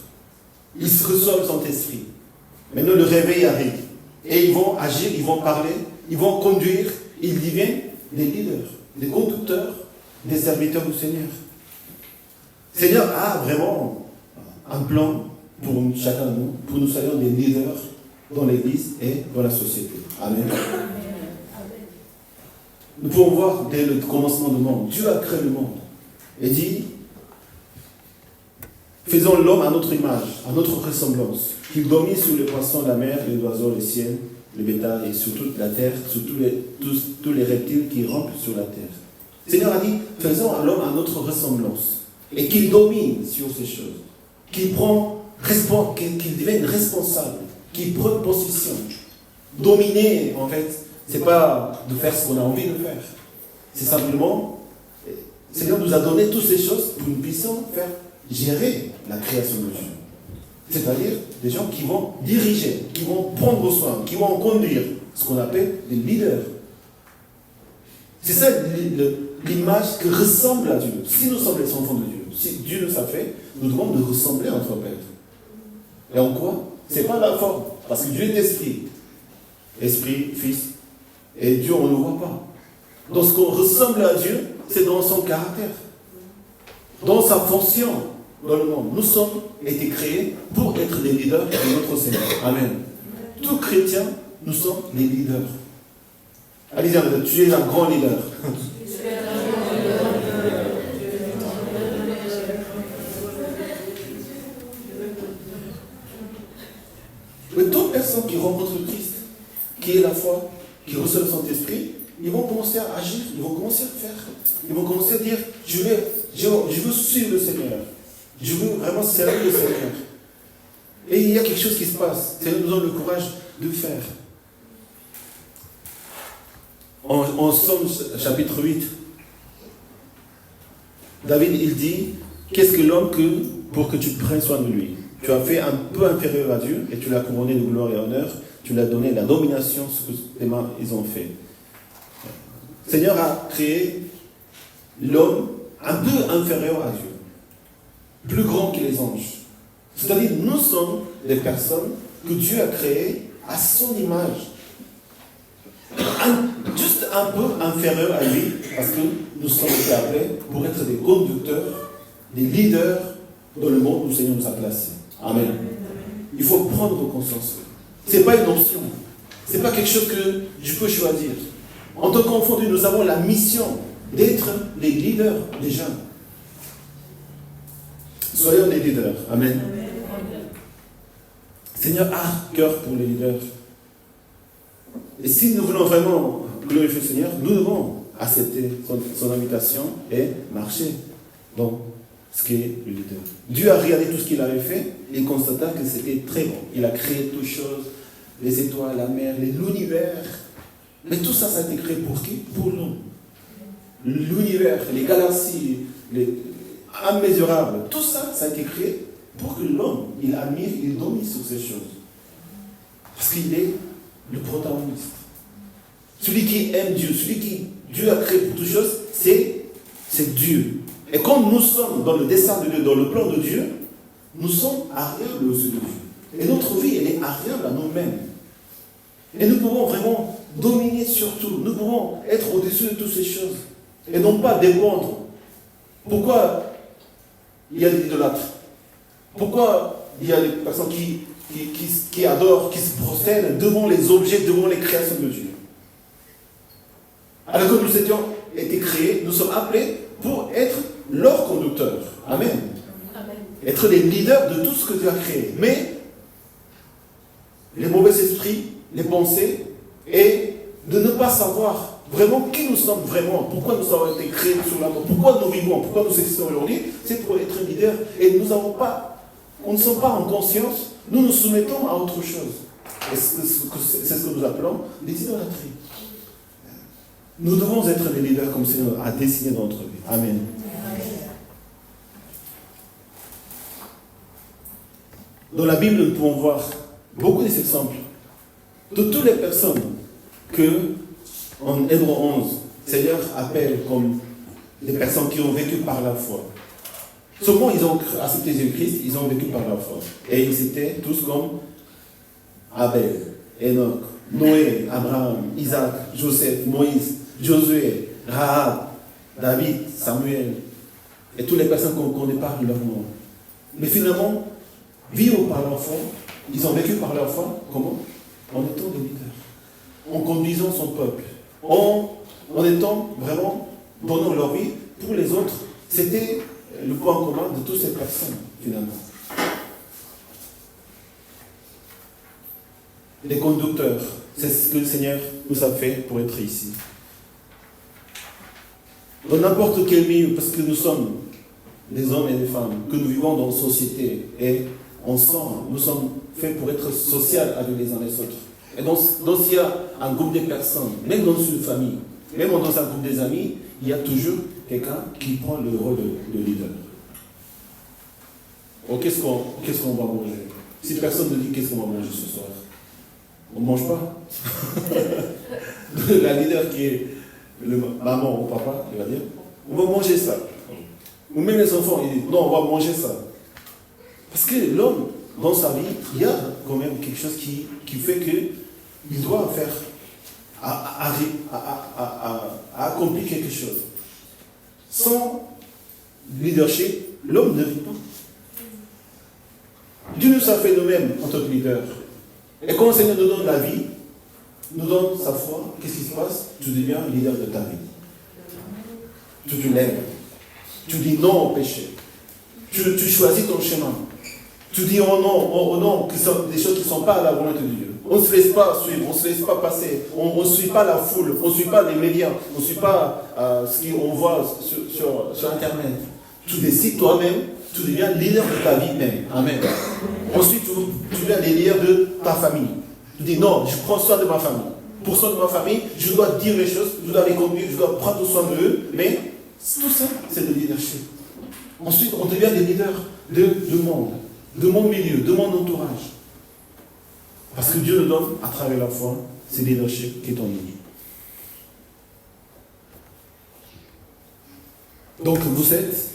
Ils se reçoivent son esprit. Maintenant, le réveil arrive. Et ils vont agir, ils vont parler, ils vont conduire. Ils deviennent des leaders, des conducteurs, des serviteurs du Seigneur. Le Seigneur a vraiment un plan pour chacun de nous, pour que nous soyons des leaders dans l'Église et dans la société. Amen. Nous pouvons voir dès le commencement du monde, Dieu a créé le monde et dit, faisons l'homme à notre image, à notre ressemblance, qu'il domine sur les poissons de la mer, les oiseaux, les ciels, les bétails et sur toute la terre, sur tous les reptiles qui rampent sur la terre. Le Seigneur a dit, faisons à l'homme à notre ressemblance et qu'il domine sur ces choses, qu'il devienne responsable, qu'il prenne possession. Dominer, en fait, c'est pas de faire ce qu'on a envie de faire. C'est simplement, le Seigneur nous a donné toutes ces choses pour que nous puissions faire gérer la création de Dieu. C'est-à-dire des gens qui vont diriger, qui vont prendre soin, qui vont conduire, ce qu'on appelle des leaders. C'est ça l'image que ressemble à Dieu. Si nous sommes les enfants de Dieu, si Dieu nous a fait, nous devons nous ressembler à notre Père. Et en quoi? Ce n'est pas la forme, parce que Dieu est esprit. Esprit, Fils. Et Dieu, on ne le voit pas. Donc ce qu'on ressemble à Dieu, c'est dans son caractère, dans sa fonction dans le monde. Nous sommes été créés pour être des leaders de notre Seigneur. Amen. Tout chrétien, nous sommes des leaders. Allez-y, tu es un grand leader. Mais d'autres personnes qui rencontrent le Christ, qui est la foi, qui reçoivent son esprit, ils vont commencer à agir, ils vont commencer à faire. Ils vont commencer à dire, je veux suivre le Seigneur. Je veux vraiment servir le Seigneur. Et il y a quelque chose qui se passe. C'est nous avons le courage de faire. En Somme chapitre 8, David, il dit, qu'est-ce que l'homme pour que tu prennes soin de lui? Tu as fait un peu inférieur à Dieu et tu l'as couronné de gloire et honneur. Tu lui as donné la domination, ce que tes mains ils ont fait. Le Seigneur a créé l'homme un peu inférieur à Dieu, plus grand que les anges. C'est-à-dire, nous sommes des personnes que Dieu a créées à son image. Juste un peu inférieur à lui, parce que nous sommes appelés pour être des conducteurs, des leaders dans le monde où le Seigneur nous a placés. Amen. Il faut prendre conscience. Ce n'est pas une option. Ce n'est pas quelque chose que je peux choisir. En tant qu'enfant de Dieu, nous avons la mission d'être les leaders des jeunes. Soyons les leaders. Amen. Seigneur a cœur pour les leaders. Et si nous voulons vraiment glorifier le Seigneur, nous devons accepter son invitation et marcher dans ce qui est le leader. Dieu a regardé tout ce qu'il avait fait et constata que c'était très bon. Il a créé toutes choses, les étoiles, la mer, l'univers. Mais tout ça, ça a été créé pour qui? Pour l'homme. L'univers, les galaxies, les immésurables, tout ça, ça a été créé pour que l'homme, il admire, il domine sur ces choses. Parce qu'il est le protagoniste. Celui qui aime Dieu, celui qui Dieu a créé pour toutes choses, c'est Dieu. Et comme nous sommes dans le dessein de Dieu, dans le plan de Dieu, nous sommes agréables aux yeux de Dieu. Et notre vie, elle est agréable à nous-mêmes. Et nous pouvons vraiment dominer sur tout. Nous pouvons être au-dessus de toutes ces choses. Et non pas dépendre. Pourquoi il y a des idolâtres? Pourquoi il y a des personnes qui adorent, qui se prosternent devant les objets, devant les créations de Dieu? Alors que nous étions été créés, nous sommes appelés pour être leurs conducteurs. Amen. Amen. Être les leaders de tout ce que Dieu a créé. Mais les mauvais esprits, les pensées, et de ne pas savoir vraiment qui nous sommes vraiment, pourquoi nous avons été créés sur la mort, pourquoi nous vivons, pourquoi nous existons aujourd'hui, c'est pour être leader. Et on ne sommes pas en conscience, nous nous soumettons à autre chose. Et c'est ce que nous appelons des idolâtries. Nous devons être des leaders comme le Seigneur a dessiné dans notre vie. Amen. Dans la Bible, nous pouvons voir beaucoup d'exemples de toutes les personnes que, en Hébreux 11, le Seigneur appelle comme des personnes qui ont vécu par la foi. Seulement, ils ont accepté Jésus-Christ, ils ont vécu par la foi. Et ils étaient tous comme Abel, Enoch, Noé, Abraham, Isaac, Joseph, Moïse, Josué, Rahab, David, Samuel, et toutes les personnes qu'on ne connaît pas leur nom. Mais finalement, vivre par leur foi, ils ont vécu par leur foi, comment? En étant des leaders, en conduisant son peuple, en étant vraiment donnant leur vie pour les autres. C'était le point commun de toutes ces personnes, finalement. Les conducteurs, c'est ce que le Seigneur nous a fait pour être ici. Dans n'importe quel milieu, parce que nous sommes des hommes et des femmes, que nous vivons dans une société, et ensemble, nous sommes faits pour être sociaux avec les uns les autres. Et donc s'il y a un groupe de personnes, même dans une famille, même dans un groupe des amis, il y a toujours quelqu'un qui prend le rôle de leader. Oh, qu'est-ce qu'on va manger? Si personne ne dit qu'est-ce qu'on va manger ce soir, on ne mange pas. La leader qui est le maman ou papa, il va dire, on va manger ça. Ou même les enfants, ils disent, non, on va manger ça. Parce que l'homme, dans sa vie, il y a quand même quelque chose qui fait qu'il doit faire, à accomplir quelque chose. Sans leadership, l'homme ne vit pas. Dieu nous a fait nous-mêmes en tant que leader. Et quand le Seigneur nous donne la vie, nous donne sa foi, qu'est-ce qui se passe? Tu deviens leader de ta vie. Tu te lèves. Tu dis non au péché. Tu choisis ton chemin. Tu dis oh non, que sont des choses qui ne sont pas à la volonté de Dieu. On ne se laisse pas suivre, on ne se laisse pas passer, on ne suit pas la foule, on ne suit pas les médias, on ne suit pas ce qu'on voit sur Internet. Tu décides toi-même, tu deviens leader de ta vie même. Amen. Ensuite, tu deviens le leader de ta famille. Tu dis non, je prends soin de ma famille. Pour soin de ma famille, je dois dire les choses, je dois les conduire, je dois prendre soin d'eux, mais tout ça, c'est le leadership. Ensuite, on devient des leaders de monde, de mon milieu, de mon entourage. Parce que Dieu nous donne, à travers la foi, c'est le leadership qui est en nous. Donc vous êtes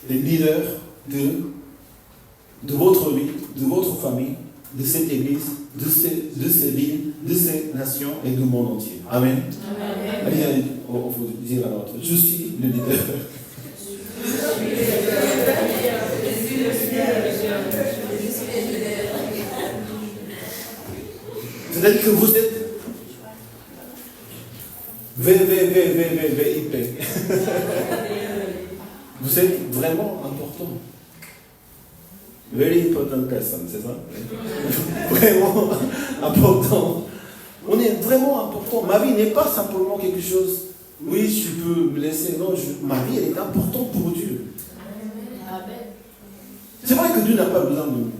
les leaders de votre vie, de votre famille, de cette église, de ces villes, de ces nations et du monde entier. Amen. Amen. Allez, on faut dire à l'autre, je suis le leader. Peut-être que vous êtes VIP. Vous êtes vraiment important. Very important person, c'est ça? Vraiment important. On est vraiment important. Ma vie n'est pas simplement quelque chose, oui, je peux me laisser. Non, ma vie, elle est importante pour Dieu. C'est vrai que Dieu n'a pas besoin de nous.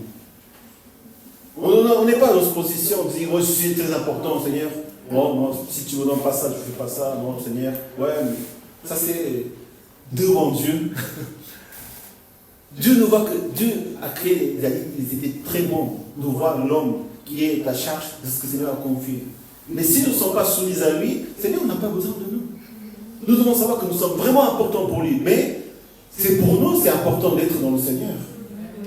On n'est pas dans cette position de dire, oh, je suis très important, Seigneur. Bon, non, si tu ne me donnes pas ça, je ne fais pas ça. Non, Seigneur. Ouais, mais ça c'est devant Dieu. Dieu nous voit que Dieu a créé, il était très bon de voir l'homme qui est à charge de ce que le Seigneur a confié. Mais si nous ne sommes pas soumis à lui, le Seigneur n'a pas besoin de nous. Nous devons savoir que nous sommes vraiment importants pour lui. Mais c'est pour nous, c'est important d'être dans le Seigneur.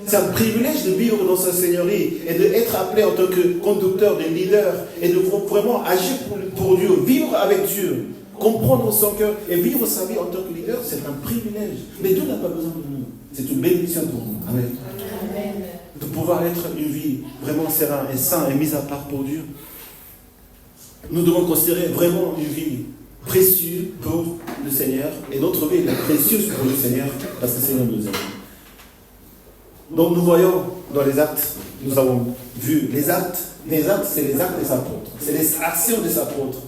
C'est un privilège de vivre dans sa Seigneurie et d'être appelé en tant que conducteur, de leader et de vraiment agir pour Dieu, vivre avec Dieu, comprendre son cœur et vivre sa vie en tant que leader, c'est un privilège. Mais Dieu n'a pas besoin de nous. C'est une bénédiction pour nous. Amen. Amen. De pouvoir être une vie vraiment sereine et sainte et mise à part pour Dieu. Nous devons considérer vraiment une vie précieuse pour le Seigneur et notre vie est précieuse pour le Seigneur parce que le Seigneur nous aime. Donc nous voyons dans les actes, nous avons vu les actes, c'est les actes des apôtres, c'est les actions des apôtres.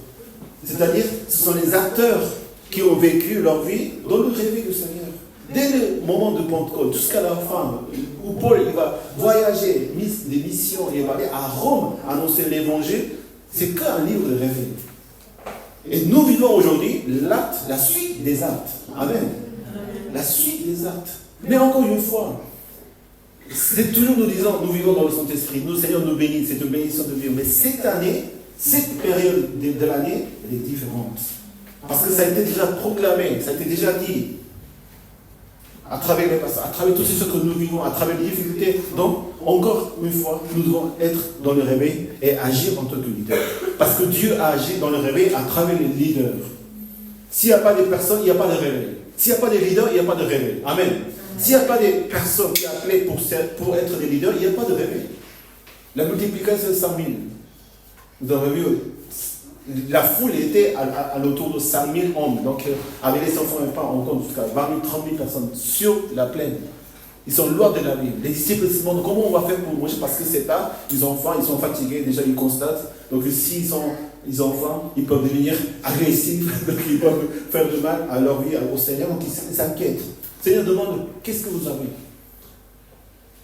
C'est-à-dire, ce sont les acteurs qui ont vécu leur vie dans le réveil du Seigneur. Dès le moment de Pentecôte, jusqu'à la fin, où Paul il va voyager, des missions, il va aller à Rome annoncer l'évangile, c'est qu'un livre de réveil. Et nous vivons aujourd'hui l'acte, la suite des actes. Amen. La suite des actes. Mais encore une fois, c'est toujours nous disons, nous vivons dans le Saint-Esprit, nous, Seigneur, nous bénit, c'est une bénédiction de vivre. Mais cette année, cette période de l'année, elle est différente. Parce que ça a été déjà proclamé, ça a été déjà dit. À travers les passages, à travers tout ce que nous vivons, à travers les difficultés. Donc, encore une fois, nous devons être dans le réveil et agir en tant que leader. Parce que Dieu a agi dans le réveil à travers les leaders. S'il n'y a pas de personnes, il n'y a pas de réveil. S'il n'y a pas de leaders, il n'y a pas de réveil. Amen. S'il n'y a pas de personnes qui sont appelées pour être des leaders, il n'y a pas de réveil. La multiplication de 100 000. Vous avez vu, la foule était à l'autour de 5 000 hommes. Donc, avec les enfants et pas en compte, jusqu'à 20 000, 30 000 personnes sur la plaine. Ils sont loin de la ville. Les disciples se demandent comment on va faire pour manger parce que c'est tard, ils ont faim, ils sont fatigués, déjà ils constatent. Donc, s'ils ont faim, ils peuvent devenir agressifs, donc ils peuvent faire du mal à leur vie, au Seigneur. Donc, ils s'inquiètent. Le Seigneur demande, qu'est-ce que vous avez?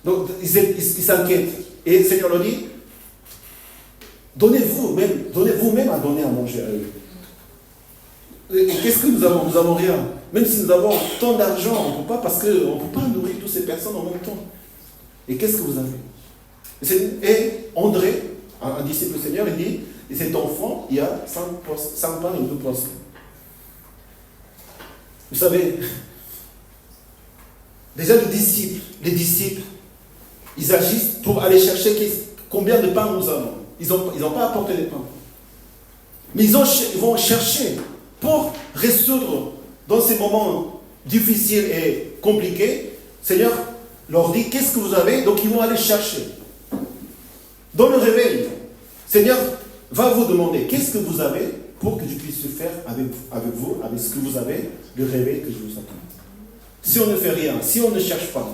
Donc, ils s'inquiètent. Et le Seigneur leur dit, donnez-vous-même à donner à manger à eux. Et qu'est-ce que nous avons? Nous n'avons rien. Même si nous avons tant d'argent, on ne peut pas, parce qu'on ne peut pas nourrir toutes ces personnes en même temps. Et qu'est-ce que vous avez? Et André, un disciple du Seigneur, il dit, et cet enfant, il y a 5 pains et 2 poissons. Vous savez, déjà les disciples, ils agissent pour aller chercher combien de pains nous avons. Ils n'ont pas apporté les pains. Mais ils vont chercher pour résoudre dans ces moments difficiles et compliqués. Seigneur leur dit, qu'est-ce que vous avez? Donc ils vont aller chercher. Dans le réveil, Seigneur va vous demander, qu'est-ce que vous avez pour que je puisse faire avec vous, avec ce que vous avez, le réveil que je vous attends. Si on ne fait rien, si on ne cherche pas,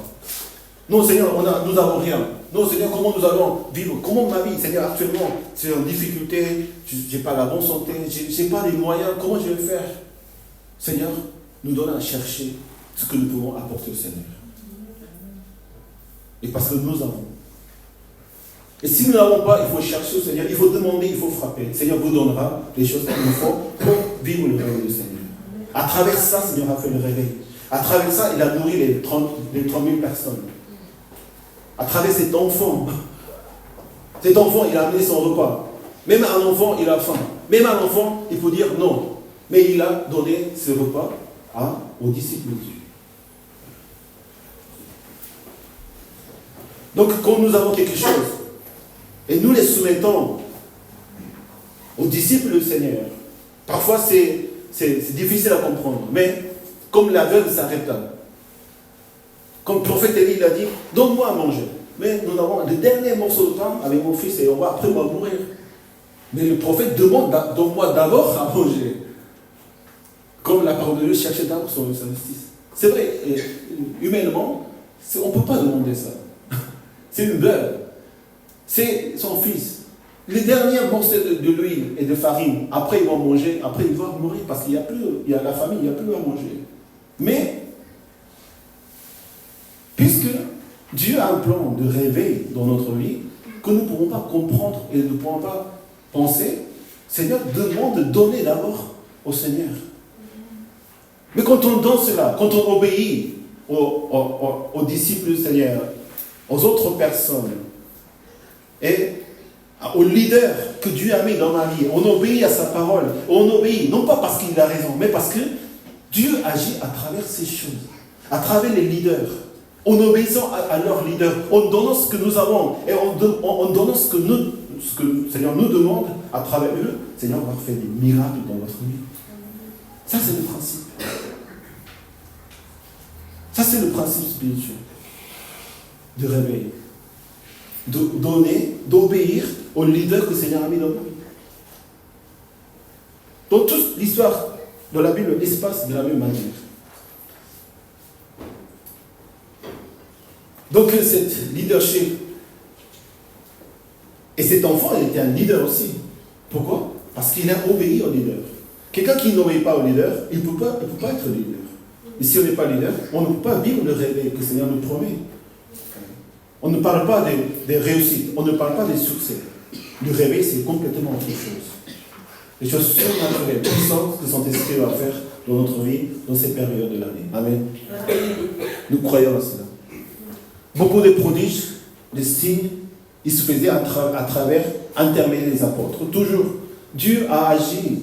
non Seigneur, nous n'avons rien. Non Seigneur, comment nous allons vivre? Comment ma vie? Seigneur, actuellement, c'est en difficulté, je n'ai pas la bonne santé, je n'ai pas les moyens, comment je vais faire? Seigneur, nous donne à chercher ce que nous pouvons apporter au Seigneur. Et parce que nous avons. Et si nous n'avons pas, il faut chercher au Seigneur, il faut demander, il faut frapper. Le Seigneur vous donnera les choses qu'il nous faut pour vivre le réveil du Seigneur. À travers ça, le Seigneur a fait le réveil. À travers ça, il a nourri les 30 000 personnes. À travers cet enfant, il a amené son repas. Même un enfant, il a faim. Même un enfant, il faut dire non. Mais il a donné ce repas aux disciples de Dieu. Donc, quand nous avons quelque chose, et nous les soumettons aux disciples du Seigneur, parfois c'est difficile à comprendre, mais comme l'aveugle s'arrêta, comme le prophète Élie l'a dit, donne-moi à manger. Mais nous avons le dernier morceau de pain avec mon fils et après on va mourir. Mais le prophète demande, donne-moi d'abord à manger. Comme la parole de Dieu cherchait d'abord son justice. C'est vrai, humainement, on ne peut pas demander ça. C'est une veuve. C'est son fils. Les derniers morceaux de l'huile et de farine, après ils vont manger, après ils vont mourir parce qu'il y a la famille, il n'y a plus à manger. Mais, puisque Dieu a un plan de réveil dans notre vie que nous ne pouvons pas comprendre et nous ne pouvons pas penser, Seigneur demande de donner d'abord au Seigneur. Mais quand on donne cela, quand on obéit aux disciples du Seigneur, aux autres personnes et au leader que Dieu a mis dans ma vie, on obéit à sa parole, on obéit, non pas parce qu'il a raison, mais parce que Dieu agit à travers ces choses, à travers les leaders, en obéissant à leurs leaders, en donnant ce que nous avons et en donnant ce que le Seigneur nous demande à travers eux, le Seigneur va faire des miracles dans notre vie. Ça, c'est le principe. Ça, c'est le principe spirituel de réveil. De donner, d'obéir au leader que le Seigneur a mis dans notre vie. Donc, toute l'histoire de la Bible se passe de la même manière. Donc, cette leadership, et cet enfant, il était un leader aussi. Pourquoi? Parce qu'il a obéi au leader. Quelqu'un qui n'obéit pas au leader, il ne peut pas être leader. Et si on n'est pas leader, on ne peut pas vivre le réveil que le Seigneur nous promet. On ne parle pas des réussites, on ne parle pas des succès. Le réveil, c'est complètement autre chose. Les choses surnaturelles, puissantes que Saint-Esprit va faire dans notre vie, dans ces périodes de l'année. Amen. Nous croyons à cela. Beaucoup de prodiges, de signes, ils se faisaient à travers intermédiaires des apôtres. Toujours, Dieu a agi,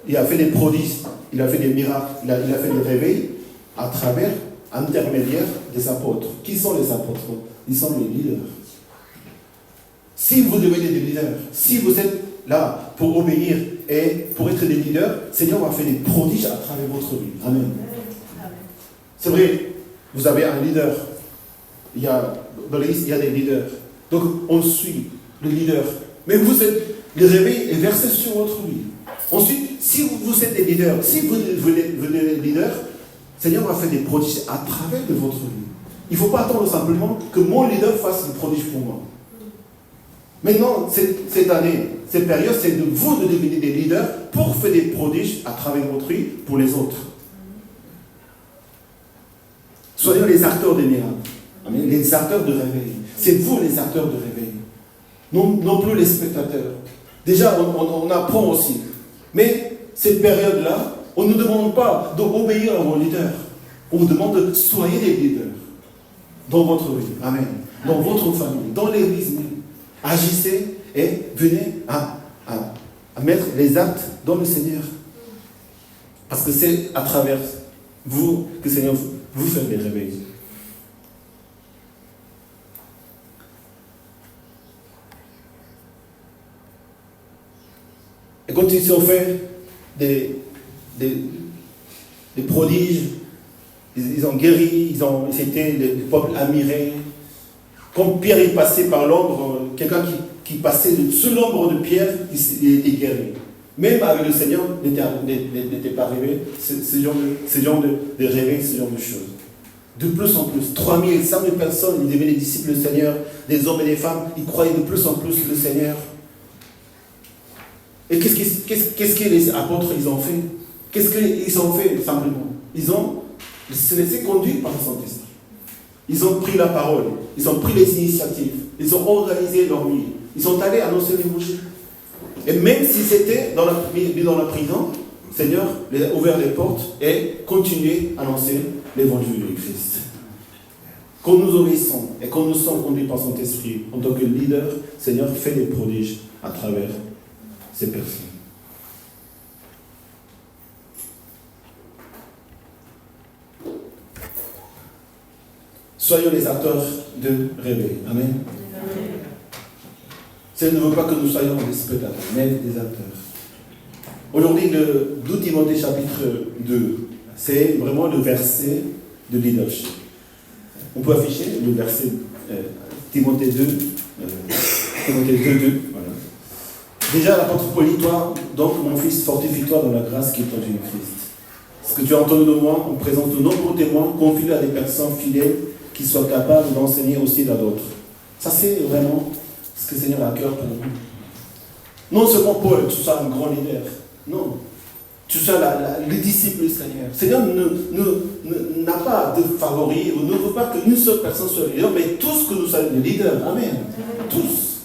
il a fait des prodiges, il a fait des miracles, il a fait des réveils à travers intermédiaires des apôtres. Qui sont les apôtres? Ils sont les leaders. Si vous devenez des leaders, si vous êtes là pour obéir et pour être des leaders, le Seigneur va faire des prodiges à travers votre vie. Amen. C'est vrai, vous avez un leader. Dans l'église, il y a des leaders. Donc, on suit le leader. Mais vous êtes, le réveil est versé sur votre vie. Ensuite, si vous êtes des leaders, si vous êtes des leaders, le Seigneur va faire des prodiges à travers de votre vie. Il ne faut pas attendre simplement que mon leader fasse des prodiges pour moi. Maintenant, cette année, cette période, c'est de vous de devenir des leaders pour faire des prodiges à travers votre vie pour les autres. Soyons les acteurs des miracles. Amen. Les acteurs de réveil. C'est vous les acteurs de réveil. Non plus les spectateurs. Déjà, on apprend aussi. Mais cette période-là, on ne nous demande pas d'obéir à vos leaders. On vous demande de soyez des leaders dans votre vie. Amen. Dans votre famille, dans l'église. Agissez et venez à mettre les actes dans le Seigneur. Parce que c'est à travers vous que le Seigneur vous fait des réveils. Et quand ils ont fait des prodiges, ils ont guéri, c'était le peuple admiré. Comme Pierre est passé par l'ombre, quelqu'un qui passait sous l'ombre de Pierre, il était guéri. Même avec le Seigneur, n'était pas arrivé ce genre de réveil, ce genre de choses. De plus en plus, 3000, 5000 personnes, ils devenaient des disciples du Seigneur, des hommes et des femmes, ils croyaient de plus en plus le Seigneur. Et qu'est-ce que les apôtres ils ont fait? Qu'est-ce qu'ils ont fait simplement? Ils se laissé conduire par le Saint-Esprit. Ils ont pris la parole, ils ont pris les initiatives, ils ont organisé leur vie, ils sont allés annoncer l'évangile. Et même si c'était dans la prison, le Seigneur a ouvert les portes et continué à annoncer l'évangile de Christ. Quand nous obéissons et quand nous sommes conduits par son esprit, en tant que leader, le Seigneur fait des prodiges à travers ces personnes. soyons les acteurs de réveil. Amen. Seigneur ne veut pas que nous soyons des spectateurs, mais des acteurs. Aujourd'hui, le 2 Timothée chapitre 2, c'est vraiment le verset de leadership. On peut afficher le verset Timothée 2, Timothée 2, voilà. Déjà, l'apôtre Paul dit, toi, donc mon fils, fortifie-toi dans la grâce qui est en Jésus-Christ. Ce que tu as entendu de moi, on présente de nombreux témoins, confie-le à des personnes fidèles qui soient capables d'enseigner aussi à d'autres. Ça, c'est vraiment ce que le Seigneur a à cœur pour nous. Non seulement Paul, tu sois un grand leader. Non. Tu sois les disciples du Seigneur. Le Seigneur n'a pas de favoris, ou ne veut pas qu'une seule personne soit leader, mais tous que nous soyons des leaders. Amen. Tous.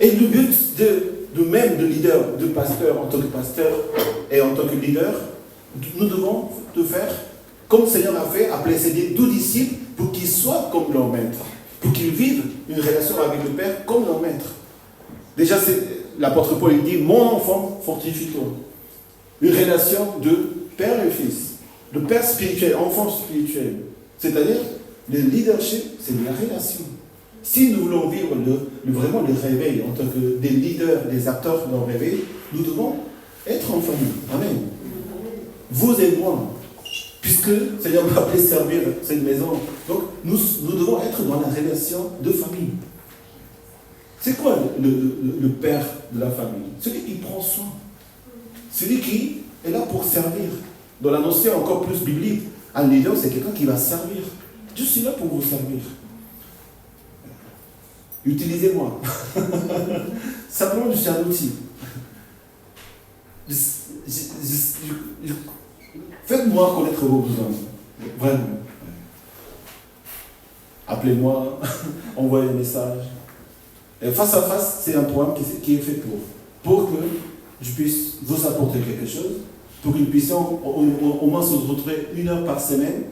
Et le but de leader, de pasteur en tant que pasteur et en tant que leader, nous devons te faire comme le Seigneur a fait, appeler ses 12 disciples pour qu'ils soient comme leur maître, pour qu'ils vivent une relation avec le Père comme leur maître. Déjà, l'apôtre Paul il dit, mon enfant, fortifie-toi. Une relation de père et fils, de père spirituel, enfant spirituel. C'est-à-dire, le leadership, c'est de la relation. Si nous voulons vivre vraiment le réveil en tant que des leaders, des acteurs dans le réveil, nous devons être en famille. Amen. Vous et moi. Puisque le Seigneur m'a appelé servir cette maison. Donc, nous devons être dans la relation de famille. C'est quoi le père de la famille? Celui qui prend soin. Celui qui est là pour servir. Dans la notion encore plus biblique, un leader, c'est quelqu'un qui va servir. Je suis là pour vous servir. Utilisez-moi. Simplement, je suis un outil. Faites-moi connaître vos besoins. Vraiment. Appelez-moi, envoyez un message. Et face à face, c'est un programme qui est fait pour que je puisse vous apporter quelque chose, pour que nous puissions au moins se retrouver 1 heure par semaine.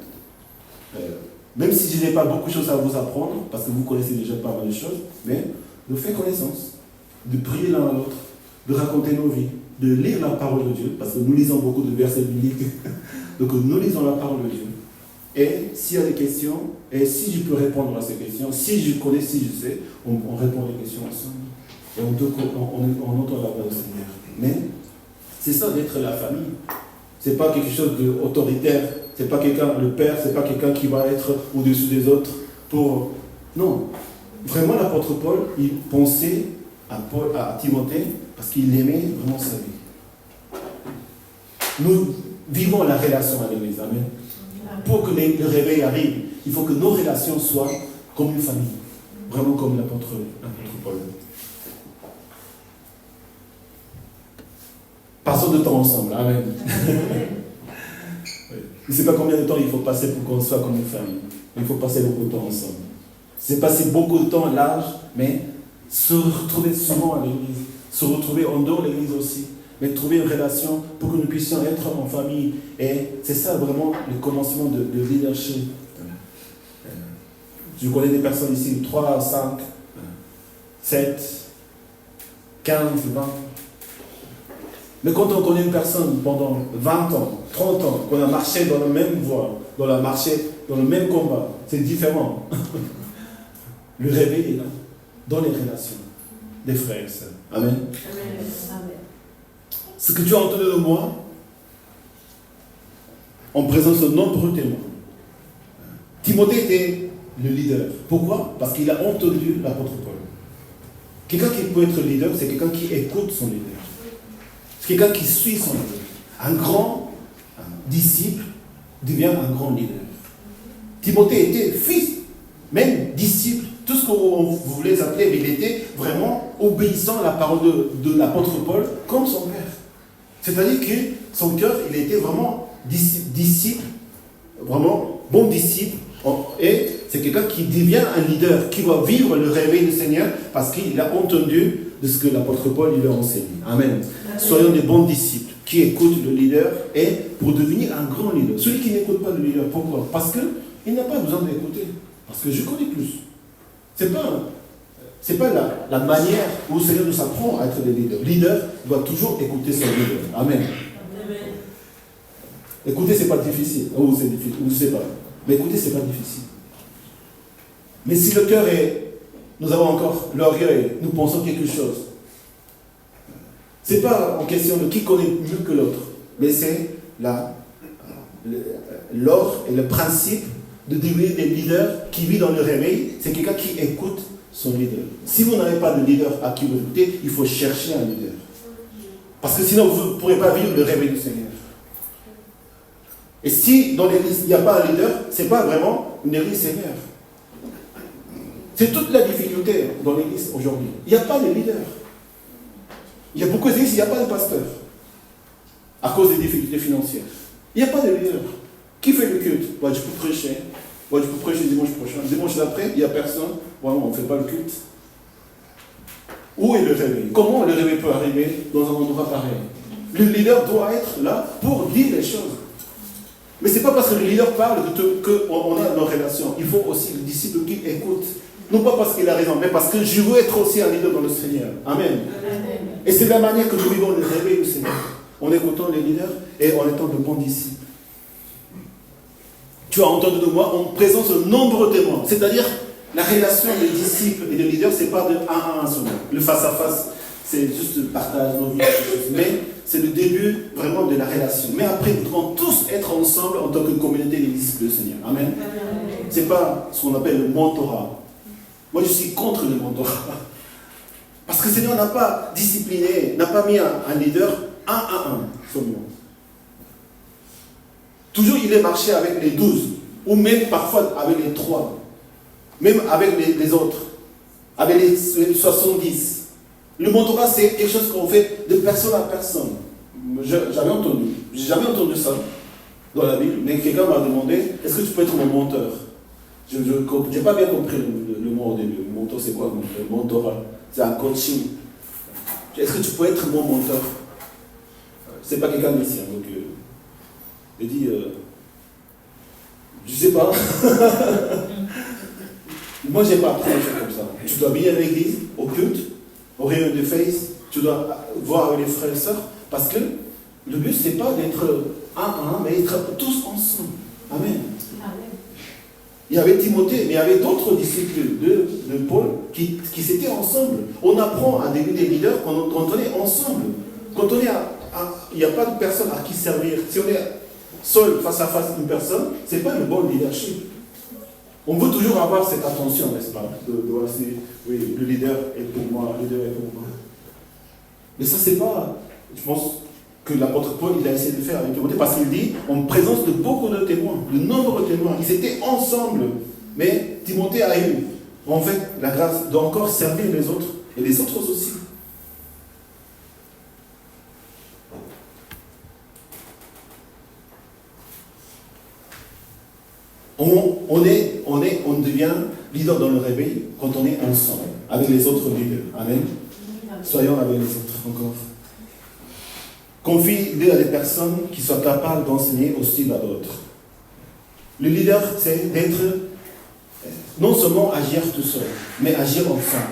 Même si je n'ai pas beaucoup de choses à vous apprendre, parce que vous connaissez déjà pas mal de choses, mais de faire connaissance, de prier l'un à l'autre, de raconter nos vies, de lire la parole de Dieu, parce que nous lisons beaucoup de versets bibliques, donc nous lisons la parole de Dieu. Et s'il y a des questions, et si je peux répondre à ces questions, si je connais, si je sais, on répond aux questions ensemble. Et on entend la voix du Seigneur. Mais c'est ça d'être la famille. C'est pas quelque chose d'autoritaire. C'est pas quelqu'un, le père, c'est pas quelqu'un qui va être au-dessus des autres pour... Non. Vraiment, l'apôtre Paul, il pensait à Timothée parce qu'il aimait vraiment sa vie. Nous vivons la relation à l'Église. Amen. Pour que le réveil arrive, il faut que nos relations soient comme une famille. Vraiment comme l'apôtre Paul. Passons de temps ensemble. Amen. Je ne sais pas combien de temps il faut passer pour qu'on soit comme une famille. Il faut passer beaucoup de temps ensemble. C'est passer beaucoup de temps large, mais se retrouver souvent à l'église, se retrouver en dehors de l'église aussi, mais trouver une relation pour que nous puissions être en famille. Et c'est ça vraiment le commencement de leadership. Je connais des personnes ici, 3, 5, 7, 15, 20. Mais quand on connaît une personne pendant 20 ans, 30 ans, qu'on a marché dans la même voie, qu'on a marché dans le même combat, c'est différent. Le réveil est là, dans les relations des frères et sœurs. Amen. Amen. Ce que tu as entendu de moi, en présence de nombreux témoins. Timothée était le leader. Pourquoi? Parce qu'il a entendu l'apôtre Paul. Quelqu'un qui peut être leader, c'est quelqu'un qui écoute son leader. C'est quelqu'un qui suit son leader. Un grand disciple devient un grand leader. Timothée était fils, même disciple, tout ce qu'on voulait appeler, mais il était vraiment obéissant à la parole de l'apôtre Paul comme son père. C'est-à-dire que son cœur, il était vraiment disciple, vraiment bon disciple, et c'est quelqu'un qui devient un leader, qui va vivre le réveil du Seigneur parce qu'il a entendu de ce que l'apôtre Paul lui a enseigné. Amen. Soyons des bons disciples qui écoutent le leader et pour devenir un grand leader. Celui qui n'écoute pas le leader, pourquoi? Parce qu'il n'a pas besoin d'écouter. Parce que je connais plus. C'est pas la manière où le Seigneur nous apprend à être des leaders. Le leader doit toujours écouter son leader. Amen. Écouter, c'est pas difficile. Oh, c'est difficile. Je ne sais pas. Mais écouter, c'est pas difficile. Mais si le cœur est, nous avons encore l'orgueil, nous pensons quelque chose. Ce n'est pas en question de qui connaît mieux que l'autre, mais c'est l'ordre et le principe de devenir des leaders qui vivent dans le réveil. C'est quelqu'un qui écoute son leader. Si vous n'avez pas de leader à qui vous écoutez, il faut chercher un leader. Parce que sinon, vous ne pourrez pas vivre le réveil du Seigneur. Et si dans l'église, il n'y a pas un leader, ce n'est pas vraiment une église Seigneur. C'est toute la difficulté dans l'église aujourd'hui. Il n'y a pas de leader. Il y a beaucoup d'églises, il n'y a pas de pasteur. À cause des difficultés financières. Il n'y a pas de leader. Qui fait le culte? Je peux prêcher. Je peux prêcher dimanche prochain. Dimanche d'après, il n'y a personne. On ne fait pas le culte. Où est le réveil? Comment le réveil peut arriver dans un endroit pareil? Le leader doit être là pour dire les choses. Mais ce n'est pas parce que le leader parle qu'on a nos relations. Il faut aussi le disciple qui écoute. Non pas parce qu'il a raison, mais parce que je veux être aussi un leader dans le Seigneur. Amen. Amen. Et c'est la manière que nous vivons le réveil du Seigneur. En écoutant les leaders et en étant de bons disciples. Tu as entendu de moi, on présente de nombreux témoins. C'est-à-dire, la relation des disciples et des leaders, ce n'est pas de 1 à 1 seulement. Le face-à-face, c'est juste le partage, mais c'est le début vraiment de la relation. Mais après, nous devons tous être ensemble en tant que communauté des disciples du Seigneur. Amen. Ce n'est pas ce qu'on appelle le mentorat. Moi, je suis contre le mentorat. Parce que le Seigneur n'a pas discipliné, n'a pas mis un leader 1 à 1 seulement. Toujours, il est marché avec les 12, ou même parfois avec les 3, même avec les autres, avec les 70. Le mentorat, c'est quelque chose qu'on fait de personne à personne. J'ai jamais entendu ça dans la Bible, mais quelqu'un m'a demandé, est-ce que tu peux être mon menteur? Je n'ai pas bien compris le mot au début. Le mentor, c'est quoi le mentorat? C'est un coaching. Est-ce que tu peux être mon menteur? C'est pas quelqu'un d'ici, donc il dit, je sais pas. Moi, j'ai pas appris des choses comme ça. Tu dois venir à l'église, au culte, au réunion de Face, tu dois voir avec les frères et sœurs, parce que le but, c'est pas d'être 1 à 1, mais d'être tous ensemble. Amen. Amen. Il y avait Timothée, mais il y avait d'autres disciples de Paul qui s'étaient ensemble. On apprend à devenir des leaders quand on est ensemble. Quand on est il n'y a pas de personne à qui servir. Si on est seul face à face à une personne, ce n'est pas le bon leadership. On veut toujours avoir cette attention, n'est-ce pas? De voir si oui, le leader est pour moi, le leader est pour moi. Mais ça, c'est pas, je pense, que l'apôtre Paul il a essayé de faire avec Timothée, parce qu'il dit, en présence de beaucoup de témoins, de nombreux témoins, ils étaient ensemble, mais Timothée a eu, en fait, la grâce d'encore servir les autres, et les autres aussi. On devient leader dans le réveil quand on est ensemble, avec les autres leaders. Amen. Soyons avec les autres encore. Confie-le à des personnes qui soient capables d'enseigner aussi à d'autres. Le leader, c'est d'être, non seulement agir tout seul, mais agir ensemble.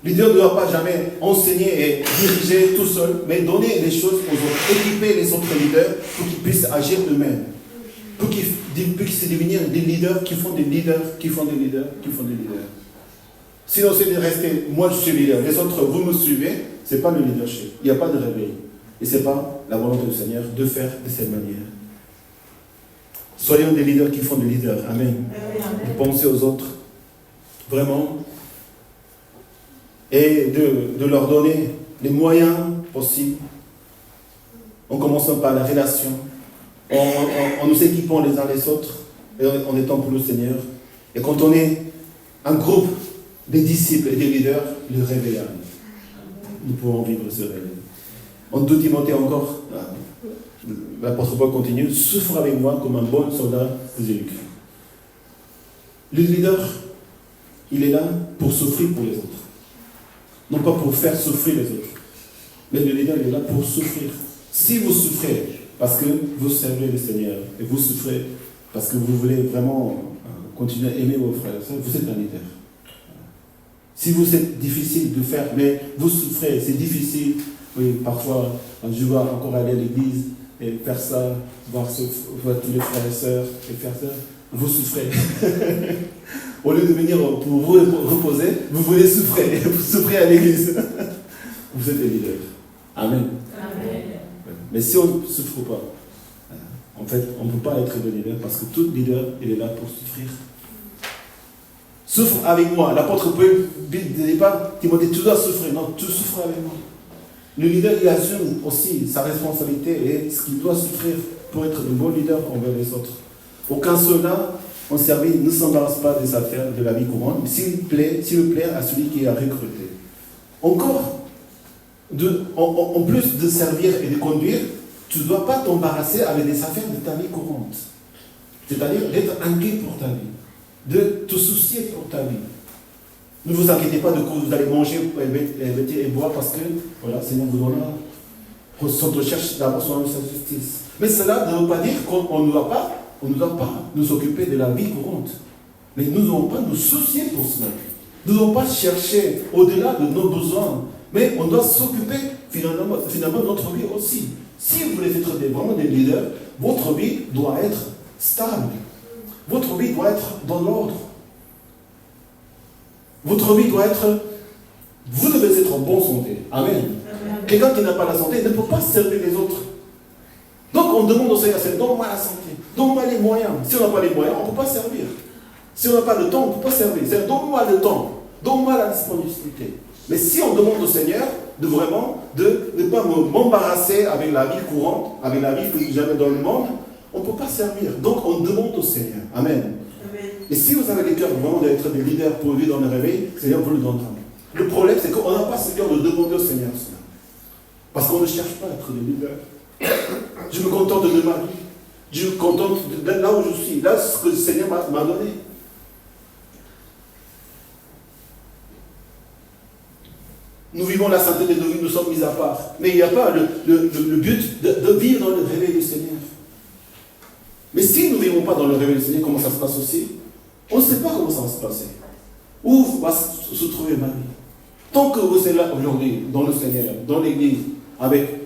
Le leader ne doit pas jamais enseigner et diriger tout seul, mais donner les choses aux autres, équiper les autres leaders pour qu'ils puissent agir eux-mêmes. Pour qu'ils puissent devenir des leaders qui font des leaders, qui font des leaders, qui font des leaders. Sinon, c'est de rester, moi je suis leader, les autres, vous me suivez, ce n'est pas le leadership. Il n'y a pas de réveil. Et ce n'est pas la volonté du Seigneur de faire de cette manière. Soyons des leaders qui font des leaders. Amen. Pensez aux autres. Vraiment. Et de leur donner les moyens possibles. En commençant par la relation. En nous équipant les uns les autres. Et en étant pour le Seigneur. Et quand on est un groupe des disciples et des leaders, le réveil arrive. Nous pouvons vivre ce réveil. En 2 Timothée encore, l'apôtre Paul continue, souffre avec moi comme un bon soldat de Jésus-Christ. Le leader, il est là pour souffrir pour les autres. Non pas pour faire souffrir les autres. Mais le leader, il est là pour souffrir. Si vous souffrez parce que vous servez le Seigneur, et vous souffrez parce que vous voulez vraiment continuer à aimer vos frères et sœurs, vous êtes un leader. Si vous êtes difficile de faire, mais vous souffrez, c'est difficile. Oui, parfois, je dois encore aller à l'église et faire ça, voir tous les frères et sœurs et faire ça. Vous souffrez. Au lieu de venir pour vous reposer, vous voulez souffrir. Vous souffrez à l'église. Vous êtes des leaders. Amen. Amen. Mais si on ne souffre pas, en fait, on ne peut pas être des leaders parce que tout leader, il est là pour souffrir. Souffre avec moi. L'apôtre Paul ne dit pas, Timothée, tu dois souffrir. Non, tu souffres avec moi. Le leader, il assume aussi sa responsabilité et ce qu'il doit souffrir pour être un bon leader envers les autres. Aucun soldat en service ne s'embarrasse pas des affaires de la vie courante, s'il plaît à celui qui a recruté. Encore, en plus de servir et de conduire, tu ne dois pas t'embarrasser avec des affaires de ta vie courante. C'est-à-dire d'être inquiet pour ta vie, de te soucier pour ta vie. Ne vous inquiétez pas de quoi vous allez manger, et boire parce que, voilà, Seigneur vous donnera. On recherche d'abord son justice. Mais cela ne veut pas dire qu'on ne doit pas nous occuper de la vie courante. Mais nous ne devons pas nous soucier pour cela. Nous ne devons pas chercher au-delà de nos besoins. Mais on doit s'occuper finalement de notre vie aussi. Si vous voulez être vraiment des leaders, votre vie doit être stable. Votre vie doit être dans l'ordre. Votre vie doit être... Vous devez être en bonne santé. Amen. Quelqu'un qui n'a pas la santé ne peut pas servir les autres. Donc on demande au Seigneur, donne-moi la santé, donne-moi les moyens. Si on n'a pas les moyens, on ne peut pas servir. Si on n'a pas le temps, on ne peut pas servir. C'est donne-moi le temps, donne-moi la disponibilité. Mais si on demande au Seigneur de vraiment de ne pas m'embarrasser avec la vie courante, avec la vie que j'avais dans le monde, on ne peut pas servir. Donc on demande au Seigneur. Amen. Et si vous avez les cœurs vraiment d'être des leaders pour vivre dans le réveil, le Seigneur vous le donnera. Le problème, c'est qu'on n'a pas ce cœur de demander au Seigneur cela. Parce qu'on ne cherche pas à être des leaders. Je me contente de ma vie. Je me contente de là où je suis. Là, ce que le Seigneur m'a donné. Nous vivons la sainteté de vie, nous sommes mis à part. Mais il n'y a pas le but de vivre dans le réveil du Seigneur. Mais si nous ne vivons pas dans le réveil du Seigneur, comment ça se passe aussi? On ne sait pas comment ça va se passer. Où va se trouver ma vie? Tant que vous êtes là aujourd'hui, dans le Seigneur, dans l'église, avec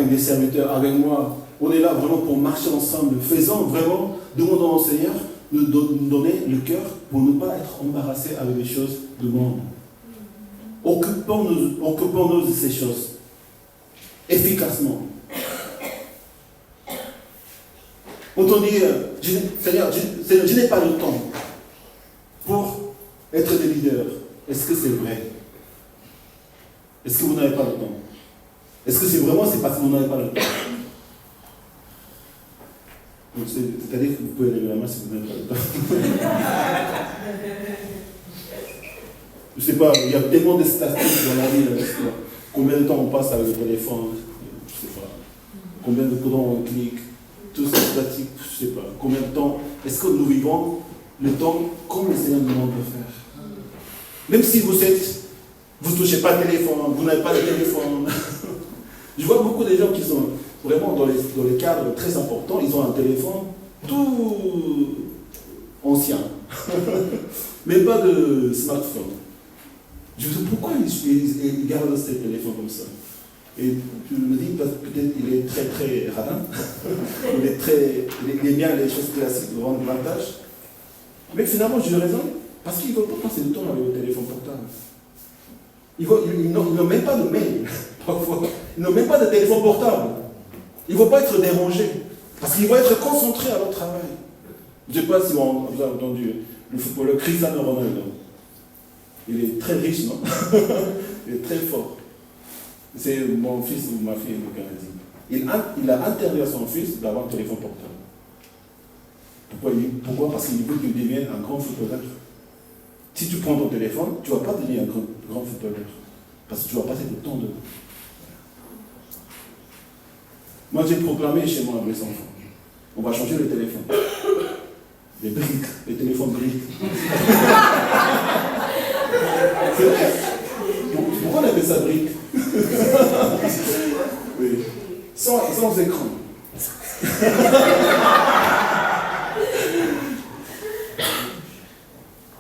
des serviteurs, avec moi, on est là vraiment pour marcher ensemble, faisant vraiment, demandons au Seigneur de nous donner le cœur pour ne pas être embarrassé avec des choses du monde. Occupons-nous de ces choses efficacement. Quand on dit, Seigneur, je n'ai pas le temps pour être des leaders, est-ce que c'est vrai? Est-ce que vous n'avez pas le temps? Est-ce que c'est parce que vous n'avez pas le temps? C'est-à-dire que vous pouvez lever la main si vous n'avez pas le temps. Je ne sais pas, il y a tellement de statistiques dans la vie. Combien de temps on passe avec le téléphone? Je ne sais pas. Combien de temps on clique? Tout ces statistiques, je ne sais pas. Combien de temps? Est-ce que nous vivons le temps comme le Seigneur nous demande de faire? Même si vous ne touchez pas le téléphone, vous n'avez pas de téléphone. Je vois beaucoup de gens qui sont vraiment dans les cadres très importants, ils ont un téléphone tout ancien. Même pas de smartphone. Je me dis pourquoi ils gardent ce téléphone comme ça? Et je me dis peut-être qu'il est très très radin. il aime bien les choses classiques, le rendre l'avantage. Mais finalement, j'ai raison, parce qu'il ne veut pas passer du temps avec le téléphone portable. Ils n'ont même pas de mail, parfois. Ils n'ont même pas de téléphone portable. Ils ne vont pas être dérangés, parce qu'ils vont être concentrés à leur travail. Je ne sais pas si vous avez entendu le footballeur Cristiano Ronaldo. Il est très riche, non? Il est très fort. C'est mon fils ou ma fille le Canadien. Il a interdit à son fils d'avoir un téléphone portable. Pourquoi? Parce qu'il veut qu'il devienne un grand footballeur. Si tu prends ton téléphone, tu ne vas pas devenir un grand footballeur. Parce que tu vas passer du temps dedans. Moi, j'ai proclamé chez moi avec mes enfants. On va changer le téléphone. Les briques, les téléphones briques. C'est vrai. Pourquoi on appelle ça brique? Oui. Sans écran.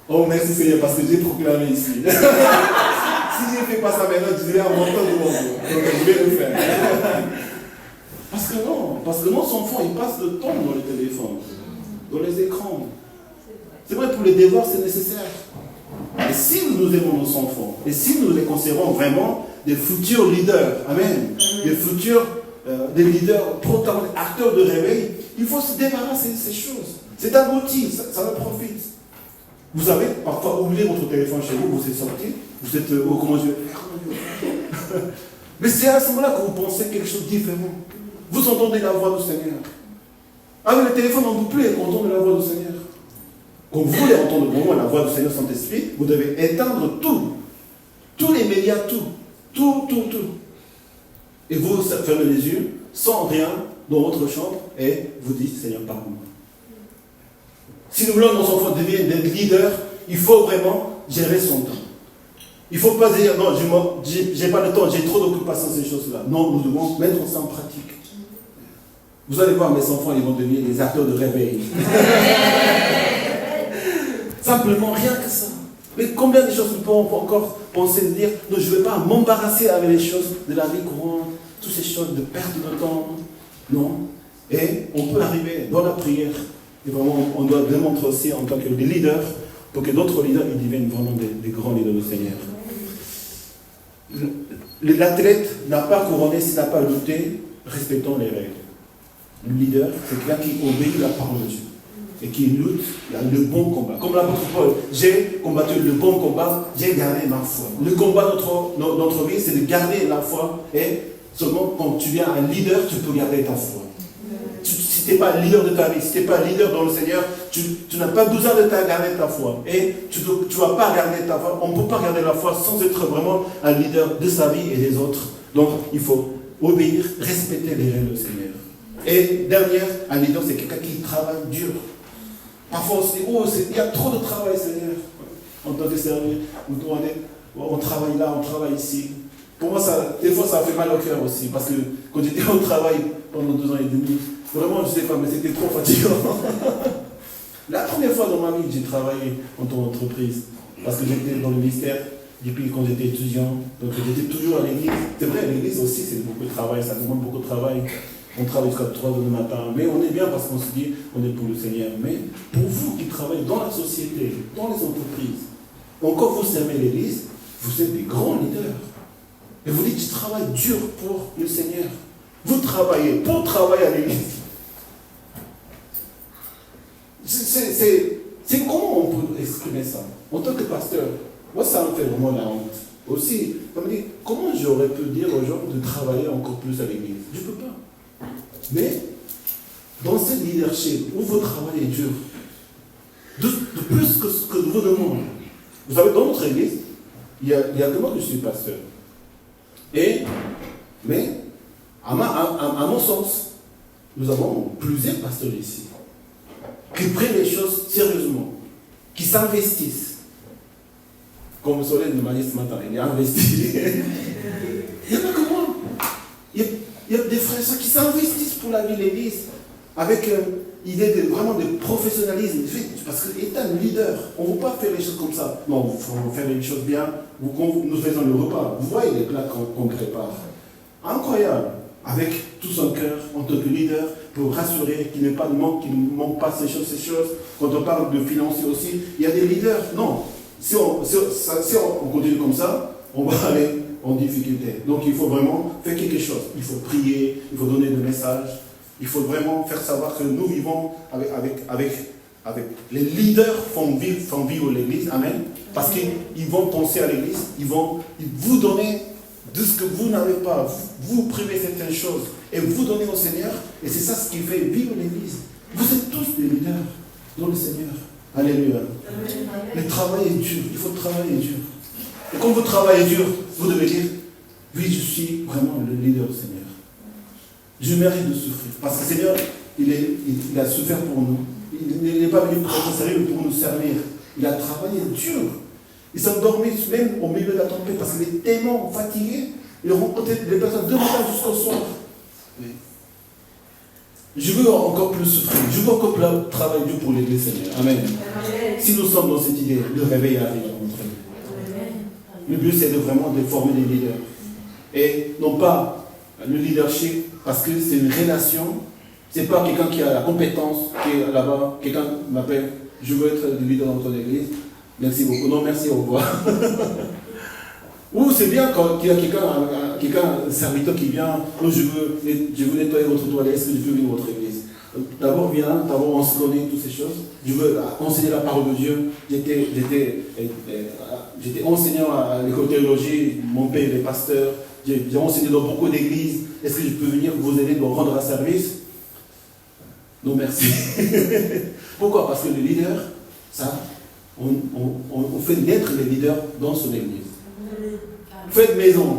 Oh, merci Seigneur, parce que j'ai proclamé ici. Si je ne fais pas ça maintenant, je dirais à mon temps de mon Dieu. Donc je vais le faire. Parce que nos enfants, ils passent le temps dans les téléphones, dans les écrans. C'est vrai, pour les devoirs, c'est nécessaire. Et si nous aimons nos enfants, et si nous les considérons vraiment des futurs leaders, amen, des futurs des leaders, protagonistes, acteurs de réveil, il faut se débarrasser de ces choses. C'est un outil, ça me profite. Vous avez parfois oublié votre téléphone chez vous, vous êtes sorti, vous êtes au comment je vais faire. Mais c'est à ce moment-là que vous pensez quelque chose de différent. Vous entendez la voix du Seigneur. Avec le téléphone, on ne peut plus entendre la voix du Seigneur. Quand vous voulez entendre vraiment la voix du Seigneur Saint-Esprit, vous devez éteindre tout. Tous les médias, tout. Et vous fermez les yeux, sans rien, dans votre chambre, et vous dites, Seigneur, parle-moi. Si nous voulons que nos enfants deviennent des leaders, il faut vraiment gérer son temps. Il ne faut pas dire, non, je n'ai pas le temps, j'ai trop d'occupations, ces choses-là. Non, nous devons mettre ça en pratique. Vous allez voir, mes enfants, ils vont devenir des acteurs de réveil. Simplement, rien que ça. Mais combien de choses nous pouvons encore penser de dire, non, je ne vais pas m'embarrasser avec les choses de la vie courante, toutes ces choses de perte de temps. Non. Et on peut arriver dans la prière. Et vraiment, on doit démontrer aussi en tant que des leaders, pour que d'autres leaders ils deviennent vraiment des grands leaders du Seigneur. L'athlète n'a pas couronné s'il n'a pas lutté, respectant les règles. Le leader, c'est quelqu'un qui obéit la parole de Dieu et qui lutte le bon combat. Comme l'apôtre Paul, j'ai combattu le bon combat, j'ai gardé ma foi. Le combat de notre vie, c'est de garder la foi, et seulement quand tu viens un leader, tu peux garder ta foi. Si tu n'es pas leader de ta vie, si tu n'es pas leader dans le Seigneur, tu n'as pas besoin de garder ta foi. Et tu ne vas pas garder ta foi. On ne peut pas garder la foi sans être vraiment un leader de sa vie et des autres. Donc, il faut obéir, respecter les règles du Seigneur. Et dernière, un leader, c'est quelqu'un qui travaille dur. Parfois, on se dit, il y a trop de travail, Seigneur. En tant que serviteur, on travaille là, on travaille ici. Pour moi, des fois, ça fait mal au cœur aussi. Parce que quand j'étais au travail pendant 2 ans et demi, vraiment, je ne sais pas, mais c'était trop fatigant. La première fois dans ma vie que j'ai travaillé en tant qu'entreprise, parce que j'étais dans le ministère depuis quand j'étais étudiant, donc j'étais toujours à l'église. C'est vrai, à l'église aussi, c'est beaucoup de travail, ça demande beaucoup de travail. On travaille jusqu'à 3 heures du matin, mais on est bien parce qu'on se dit, on est pour le Seigneur. Mais pour vous qui travaillez dans la société, dans les entreprises, donc quand vous servez l'église, vous êtes des grands leaders. Et vous dites, je travaille dur pour le Seigneur. Vous travaillez pour travailler à l'église. C'est comment on peut exprimer ça? En tant que pasteur, moi ça me fait vraiment la honte. Aussi, ça me dit, comment j'aurais pu dire aux gens de travailler encore plus à l'église? Je ne peux pas. Mais, dans ce leadership où votre travail est dur, de plus que ce que vous demandez, vous savez, dans notre église, il y a que moi que je suis pasteur. Mais, à mon sens, nous avons plusieurs pasteurs ici qui prennent les choses sérieusement, qui s'investissent. Comme le soleil m'a dit ce matin, il est investi. Il n'y a pas que moi. Il y a des frères qui s'investissent pour la vie de l'église avec l'idée vraiment de professionnalisme. Parce qu'étant un leader, on ne veut pas faire les choses comme ça. Non, il faut faire les choses bien. Nous faisons le repas. Vous voyez les plats qu'on prépare. Incroyable. Avec tout son cœur, en tant que leader, pour rassurer qu'il n'y ait pas de manque, qu'il ne manque pas ces choses. Quand on parle de financier aussi, il y a des leaders. Non. Si on continue comme ça, on va aller en difficulté. Donc il faut vraiment faire quelque chose. Il faut prier, il faut donner des messages. Il faut vraiment faire savoir que nous vivons avec les leaders font vivre l'église. Amen. Parce qu'ils vont penser à l'église, ils vont vous donner de ce que vous n'avez pas. Vous privez certaines choses et vous donnez au Seigneur. Et c'est ça ce qui fait vivre l'église. Vous êtes tous des leaders dans le Seigneur. Alléluia. Le travail est dur. Il faut travailler dur. Et quand vous travaillez dur, vous devez dire, oui, je suis vraiment le leader du Seigneur. Je mérite de souffrir. Parce que le Seigneur, il a souffert pour nous. Il n'est pas venu pour être sérieux, pour nous servir. Il a travaillé dur. Il s'est endormi même au milieu de la tempête parce qu'il est tellement fatigué. Il a rencontré les personnes de matin jusqu'au soir. Oui. Je veux encore plus souffrir. Je veux encore plus travailler dur pour l'église, Seigneur. Amen. Amen. Si nous sommes dans cette idée, le réveil arrive dans notre vie. Le but, c'est vraiment de former des leaders. Et non pas le leadership, parce que c'est une relation. Ce n'est pas quelqu'un qui a la compétence, qui est là-bas. Quelqu'un m'appelle, je veux être le leader dans ton église. Merci beaucoup. Non, merci, au revoir. Ou c'est bien quand il y a quelqu'un, un serviteur qui vient, oh, je veux nettoyer votre toilette, est-ce que je peux venir dans votre église? D'abord, viens, d'abord, on se connaît, toutes ces choses. Je veux enseigner la parole de Dieu. J'étais enseignant à l'école de théologie, mon père est pasteur, j'ai enseigné dans beaucoup d'églises. Est-ce que je peux venir vous aider à rendre un service? Non, merci. Pourquoi? Parce que le leader, ça, on fait naître les leaders dans son église. Faites maison.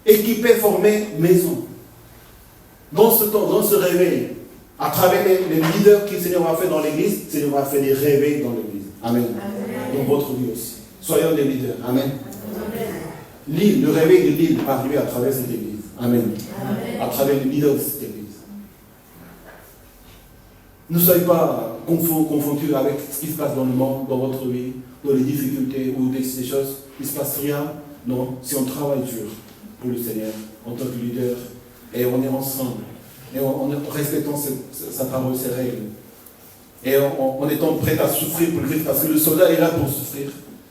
Équipé, formé, maison. Dans ce temps, dans ce réveil, à travers les leaders que le Seigneur va faire dans l'église, le Seigneur va faire des réveils dans l'église. Amen. Dans votre vie aussi. Soyons des leaders. Amen. L'île, le réveil de l'île va arriver à travers cette église. Amen. À travers les leaders de cette église. Ne soyez pas confondus avec ce qui se passe dans le monde, dans votre vie, dans les difficultés ou des choses. Il ne se passe rien. Non, si on travaille dur pour le Seigneur, en tant que leader, et on est ensemble, et en respectant sa parole, ses règles, et en étant prêt à souffrir pour le Christ, parce que le soldat est là pour souffrir.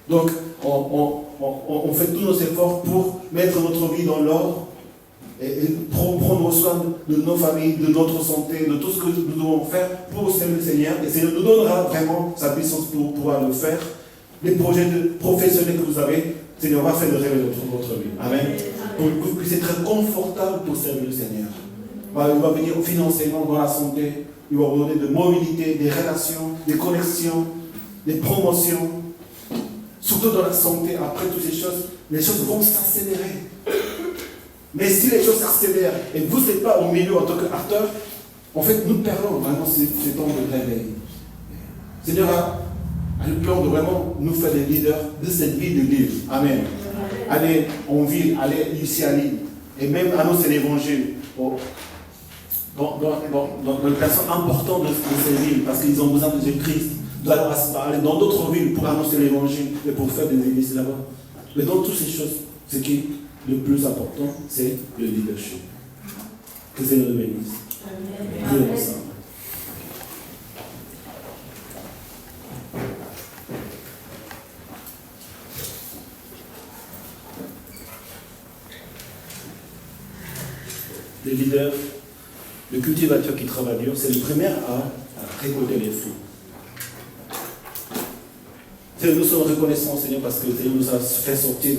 Donc, on fait tous nos efforts pour mettre notre vie dans l'ordre, et prendre soin de nos familles, de notre santé, de tout ce que nous devons faire pour servir le Seigneur. Et le Seigneur nous donnera vraiment sa puissance pour pouvoir le faire. Les projets professionnels que vous avez, le Seigneur va faire le réveil dans votre vie. Amen. Pour que vous puissiez être confortable pour servir le Seigneur. Il va venir financièrement dans la santé. Il va vous donner de mobilité, des relations, des connexions, des promotions. Surtout dans la santé, après toutes ces choses, les choses vont s'accélérer. Mais si les choses s'accélèrent et vous n'êtes pas au milieu en tant qu'acteur, en fait, nous perdons vraiment ce temps de réveil. Le Seigneur a le plan de vraiment nous faire des leaders de cette vie de l'île. Amen. Aller en ville, aller ici à l'île, et même annoncer l'évangile dans les personnes importantes de ces villes, parce qu'ils ont besoin de Jésus-Christ. Nous allons aller dans d'autres villes pour annoncer l'évangile et pour faire des églises là-bas. Mais dans toutes ces choses, ce qui est le plus important, c'est le leadership. Que c'est notre bénisse. Prions ensemble. Le leader, le cultivateur qui travaille dur, c'est le premier à récolter les fruits. Nous sommes reconnaissants, Seigneur, parce que le Seigneur nous a fait sortir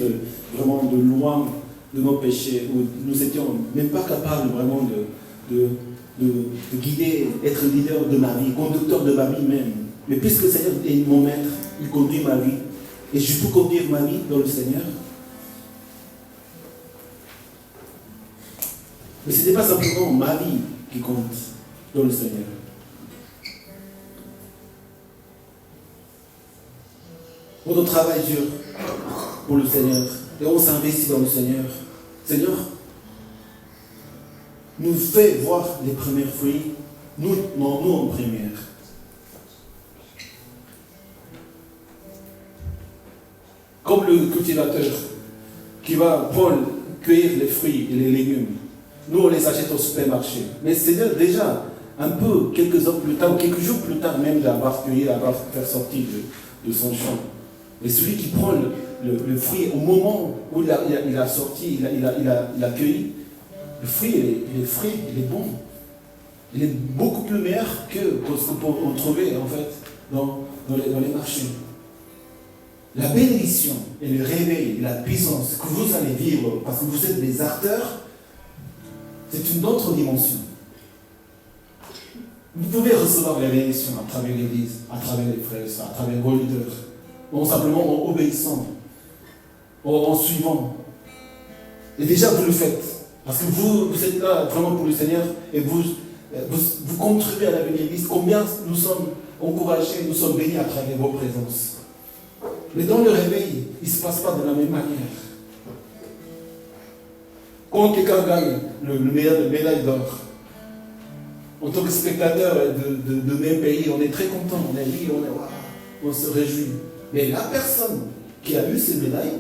vraiment de loin de nos péchés, où nous n'étions même pas capables vraiment de guider, être leader de ma vie, conducteur de ma vie même. Mais puisque le Seigneur est mon maître, il conduit ma vie, et je peux conduire ma vie dans le Seigneur. Mais ce n'est pas simplement ma vie qui compte dans le Seigneur. On travaille dur pour le Seigneur et on s'investit dans le Seigneur. Seigneur nous fait voir les premiers fruits, nous en première. Comme le cultivateur qui va cueillir les fruits et les légumes. Nous, on les achète au supermarché. Mais Seigneur, déjà, un peu, quelques heures plus tard, ou quelques jours plus tard, même d'avoir cueilli, d'avoir fait sortir de son champ. Et celui qui prend le fruit au moment où il a sorti, il a cueilli, le fruit, il est frais, il est bon. Il est beaucoup plus meilleur que ce qu'on peut trouver, en fait, dans les marchés. La bénédiction et le réveil et la puissance que vous allez vivre, parce que vous êtes des acteurs, c'est une autre dimension. Vous pouvez recevoir les bénédictions à travers l'Église, à travers les frères, à travers vos leaders, non simplement en obéissant, en suivant. Et déjà vous le faites, parce que vous êtes là vraiment pour le Seigneur et vous contribuez à la vie de l'Église. Combien nous sommes encouragés, nous sommes bénis à travers vos présences. Mais dans le réveil, il ne se passe pas de la même manière. Quand quelqu'un gagne le médaille d'or, en tant que spectateur de même pays, on est très content, on est libre, on se réjouit. Mais la personne qui a eu ces médailles,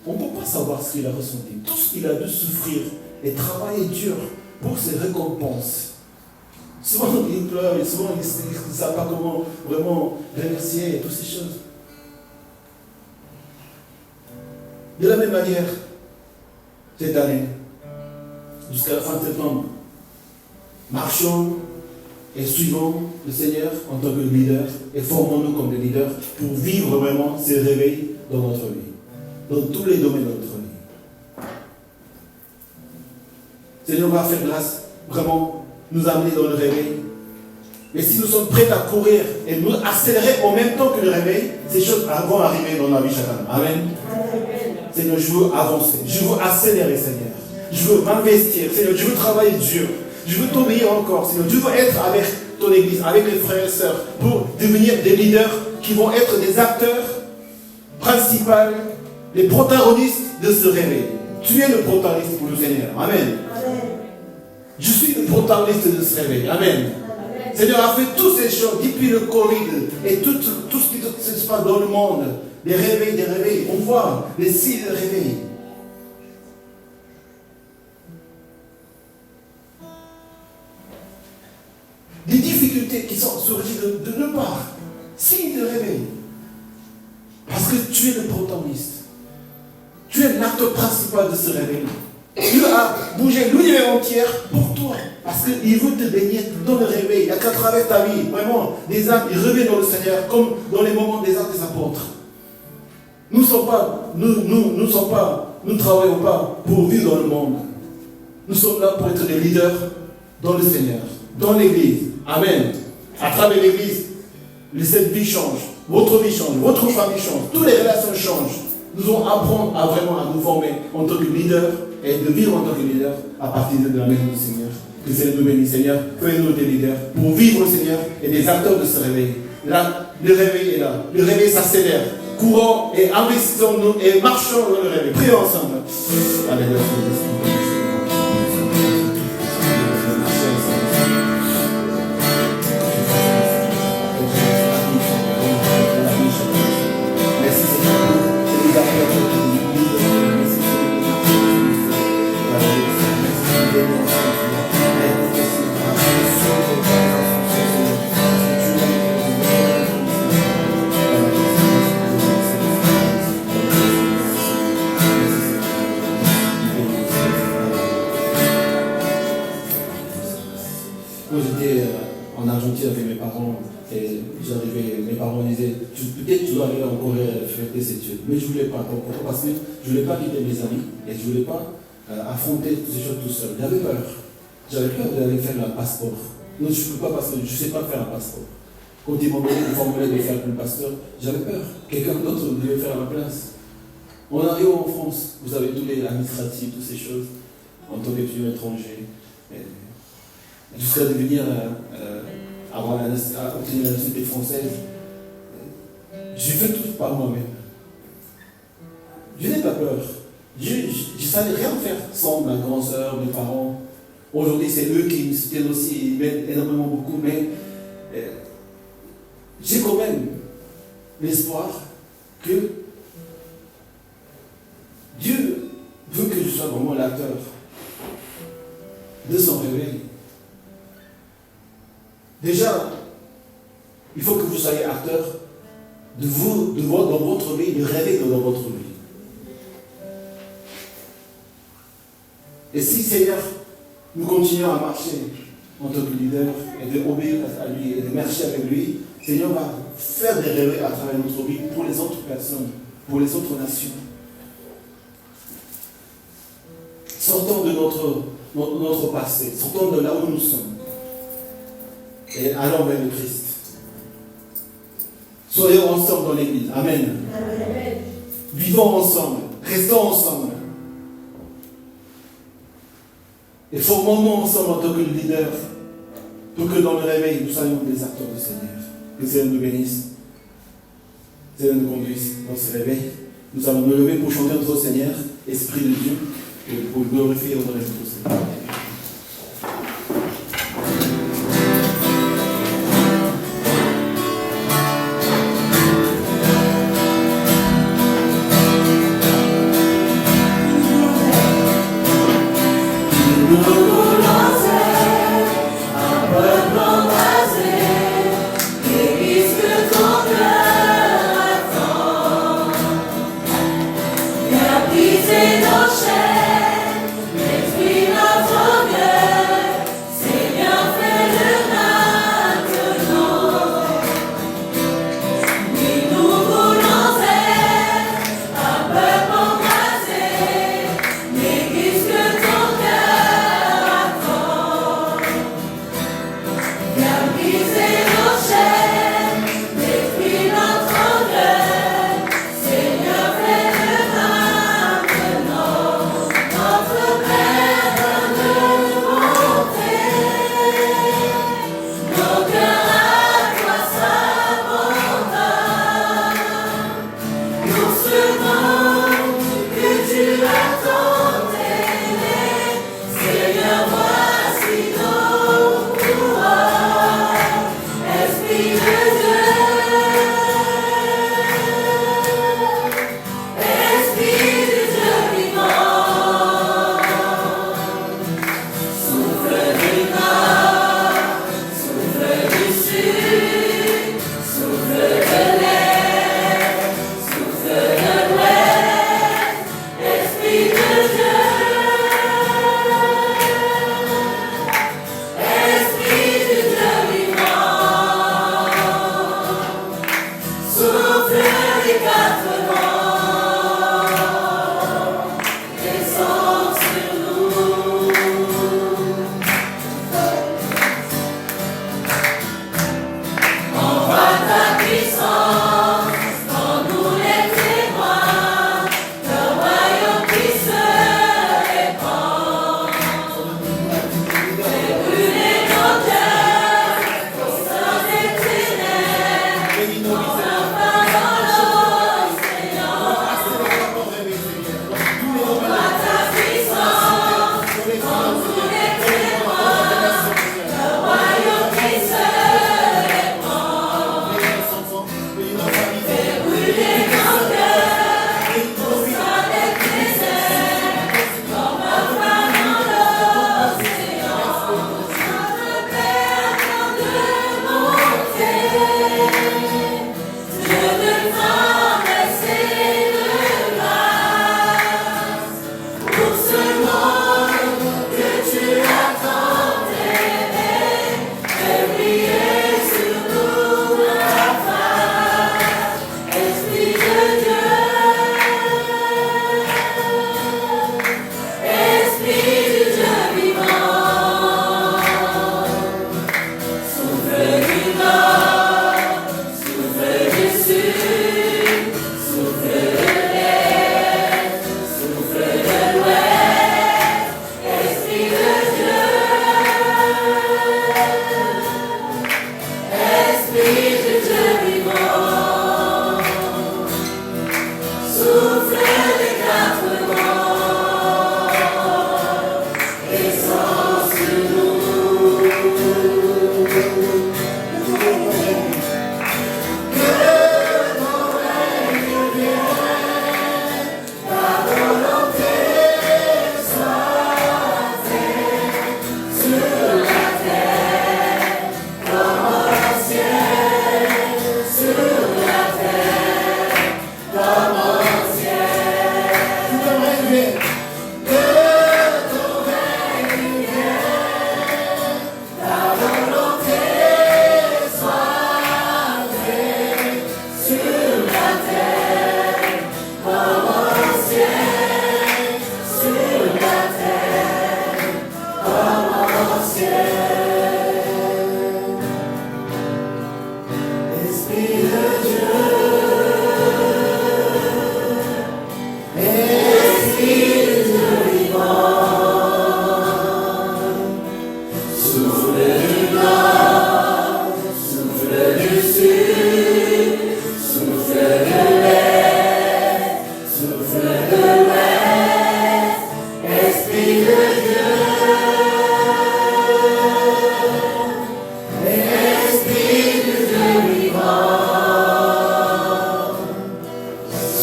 on ne peut pas savoir ce qu'il a ressenti. Tout ce qu'il a dû souffrir et travailler dur pour ses récompenses. Souvent, ils pleurent, et souvent, ils ne savent pas comment vraiment remercier et toutes ces choses. De la même manière, cette année, jusqu'à la fin septembre, marchons et suivons le Seigneur en tant que leader et formons-nous comme des leaders pour vivre vraiment ces réveils dans notre vie, dans tous les domaines de notre vie. Seigneur va faire grâce, vraiment nous amener dans le réveil. Et si nous sommes prêts à courir et nous accélérer en même temps que le réveil, ces choses vont arriver dans la vie chacun. Amen. Seigneur, je veux avancer, je veux accélérer, Seigneur. Je veux m'investir, Seigneur, je veux travailler dur. Je veux t'obéir encore, Seigneur. Je veux être avec ton église, avec les frères et sœurs, pour devenir des leaders qui vont être des acteurs principaux, les protagonistes de ce réveil. Tu es le protagoniste pour le Seigneur. Amen. Je suis le protagoniste de ce réveil. Amen. Seigneur a fait toutes ces choses depuis le Covid et tout ce qui se passe dans le monde. Des réveils. On voit les signes de réveil. Des difficultés qui sont sorties de nulle part. Signe de réveil. Parce que tu es le protagoniste. Tu es l'acteur principal de ce réveil. Dieu a bougé l'univers entier pour toi. Parce qu'il veut te baigner dans le réveil. Il n'y a qu'à travers ta vie, vraiment, des âmes, ils reviennent dans le Seigneur, comme dans les moments des actes des apôtres. Nous ne travaillons pas pour vivre dans le monde. Nous sommes là pour être des leaders dans le Seigneur, dans l'Église. Amen. À travers l'Église, cette vie change, votre vie change, votre famille change, toutes les relations changent. Nous devons apprendre à vraiment à nous former en tant que leader et de vivre en tant que leader à partir de la maison du Seigneur. Que le Seigneur nous bénisse, Seigneur. Fais-nous des leaders pour vivre, Seigneur, et des acteurs de ce réveil. Là, le réveil est là. Le réveil s'accélère. Courons et investissons-nous et marchons dans le réveil. Prions ensemble. Alléluia. Quand j'étais en Argentine avec mes parents, et mes parents me disaient peut-être tu dois aller en Corée faire tes études. Mais je ne voulais pas, parce que je ne voulais pas quitter mes amis et je ne voulais pas affronter toutes ces choses tout seul. J'avais peur. J'avais peur d'aller faire un passeport. Non, je ne peux pas parce que je ne sais pas faire un passeport. Quand ils m'ont donné le formulaire de faire le pasteur, j'avais peur. Quelqu'un d'autre devait faire à ma place. On arrive en France, vous avez tous les administratifs, toutes ces choses, en tant qu'étudiant étranger. Jusqu'à devenir, obtenir la nationalité française. J'ai fait tout par moi-même. Je n'ai pas peur. Je ne savais rien faire sans ma grande sœur, mes parents. Aujourd'hui, c'est eux qui me soutiennent aussi, ils m'aident énormément beaucoup, mais j'ai quand même l'espoir que Dieu veut que je sois vraiment l'acteur de son réveil. Déjà, il faut que vous soyez acteur de voir dans votre vie, de rêver dans votre vie. Et si, Seigneur, nous continuons à marcher en tant que leader et d'obéir à lui et de marcher avec lui, Seigneur va faire des réveils à travers notre vie pour les autres personnes, pour les autres nations. Sortons de notre passé, sortons de là où nous sommes. Et allons vers le Christ. Soyons ensemble dans l'Église. Amen. Amen. Vivons ensemble. Restons ensemble. Et formons-nous ensemble en tant que leaders pour que dans le réveil, nous soyons des acteurs du Seigneur. Que le Seigneur nous bénisse. Que le Seigneur nous conduise dans ce réveil. Nous allons nous lever pour chanter notre Seigneur, Esprit de Dieu, et pour glorifier et honorer notre Seigneur. Nous voulons être un peuple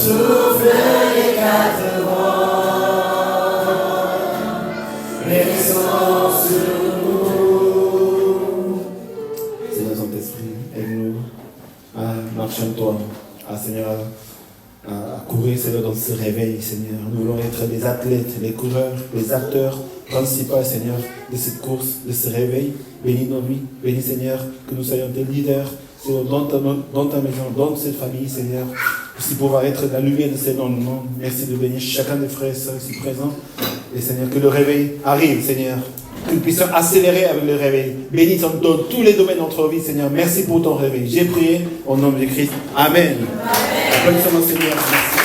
souffle les quatre vents, résonne sur nous. Seigneur Saint-Esprit, aide-nous à marcher en toi, à Seigneur, à courir, Seigneur, dans ce réveil, Seigneur. Nous voulons être des athlètes, les coureurs, les acteurs principaux, Seigneur, de cette course, de ce réveil. Bénis nos vies, bénis, Seigneur, que nous soyons des leaders, Seigneur, dans ta maison, dans cette famille, Seigneur, aussi pouvoir être la lumière de ces dans le monde. Merci de bénir chacun des frères et sœurs ici présents. Et Seigneur, que le réveil arrive, Seigneur. Que nous puissions accélérer avec le réveil. Bénis dans tous les domaines de notre vie, Seigneur. Merci pour ton réveil. J'ai prié au nom de Christ. Amen. Applaudissons le Seigneur. Merci.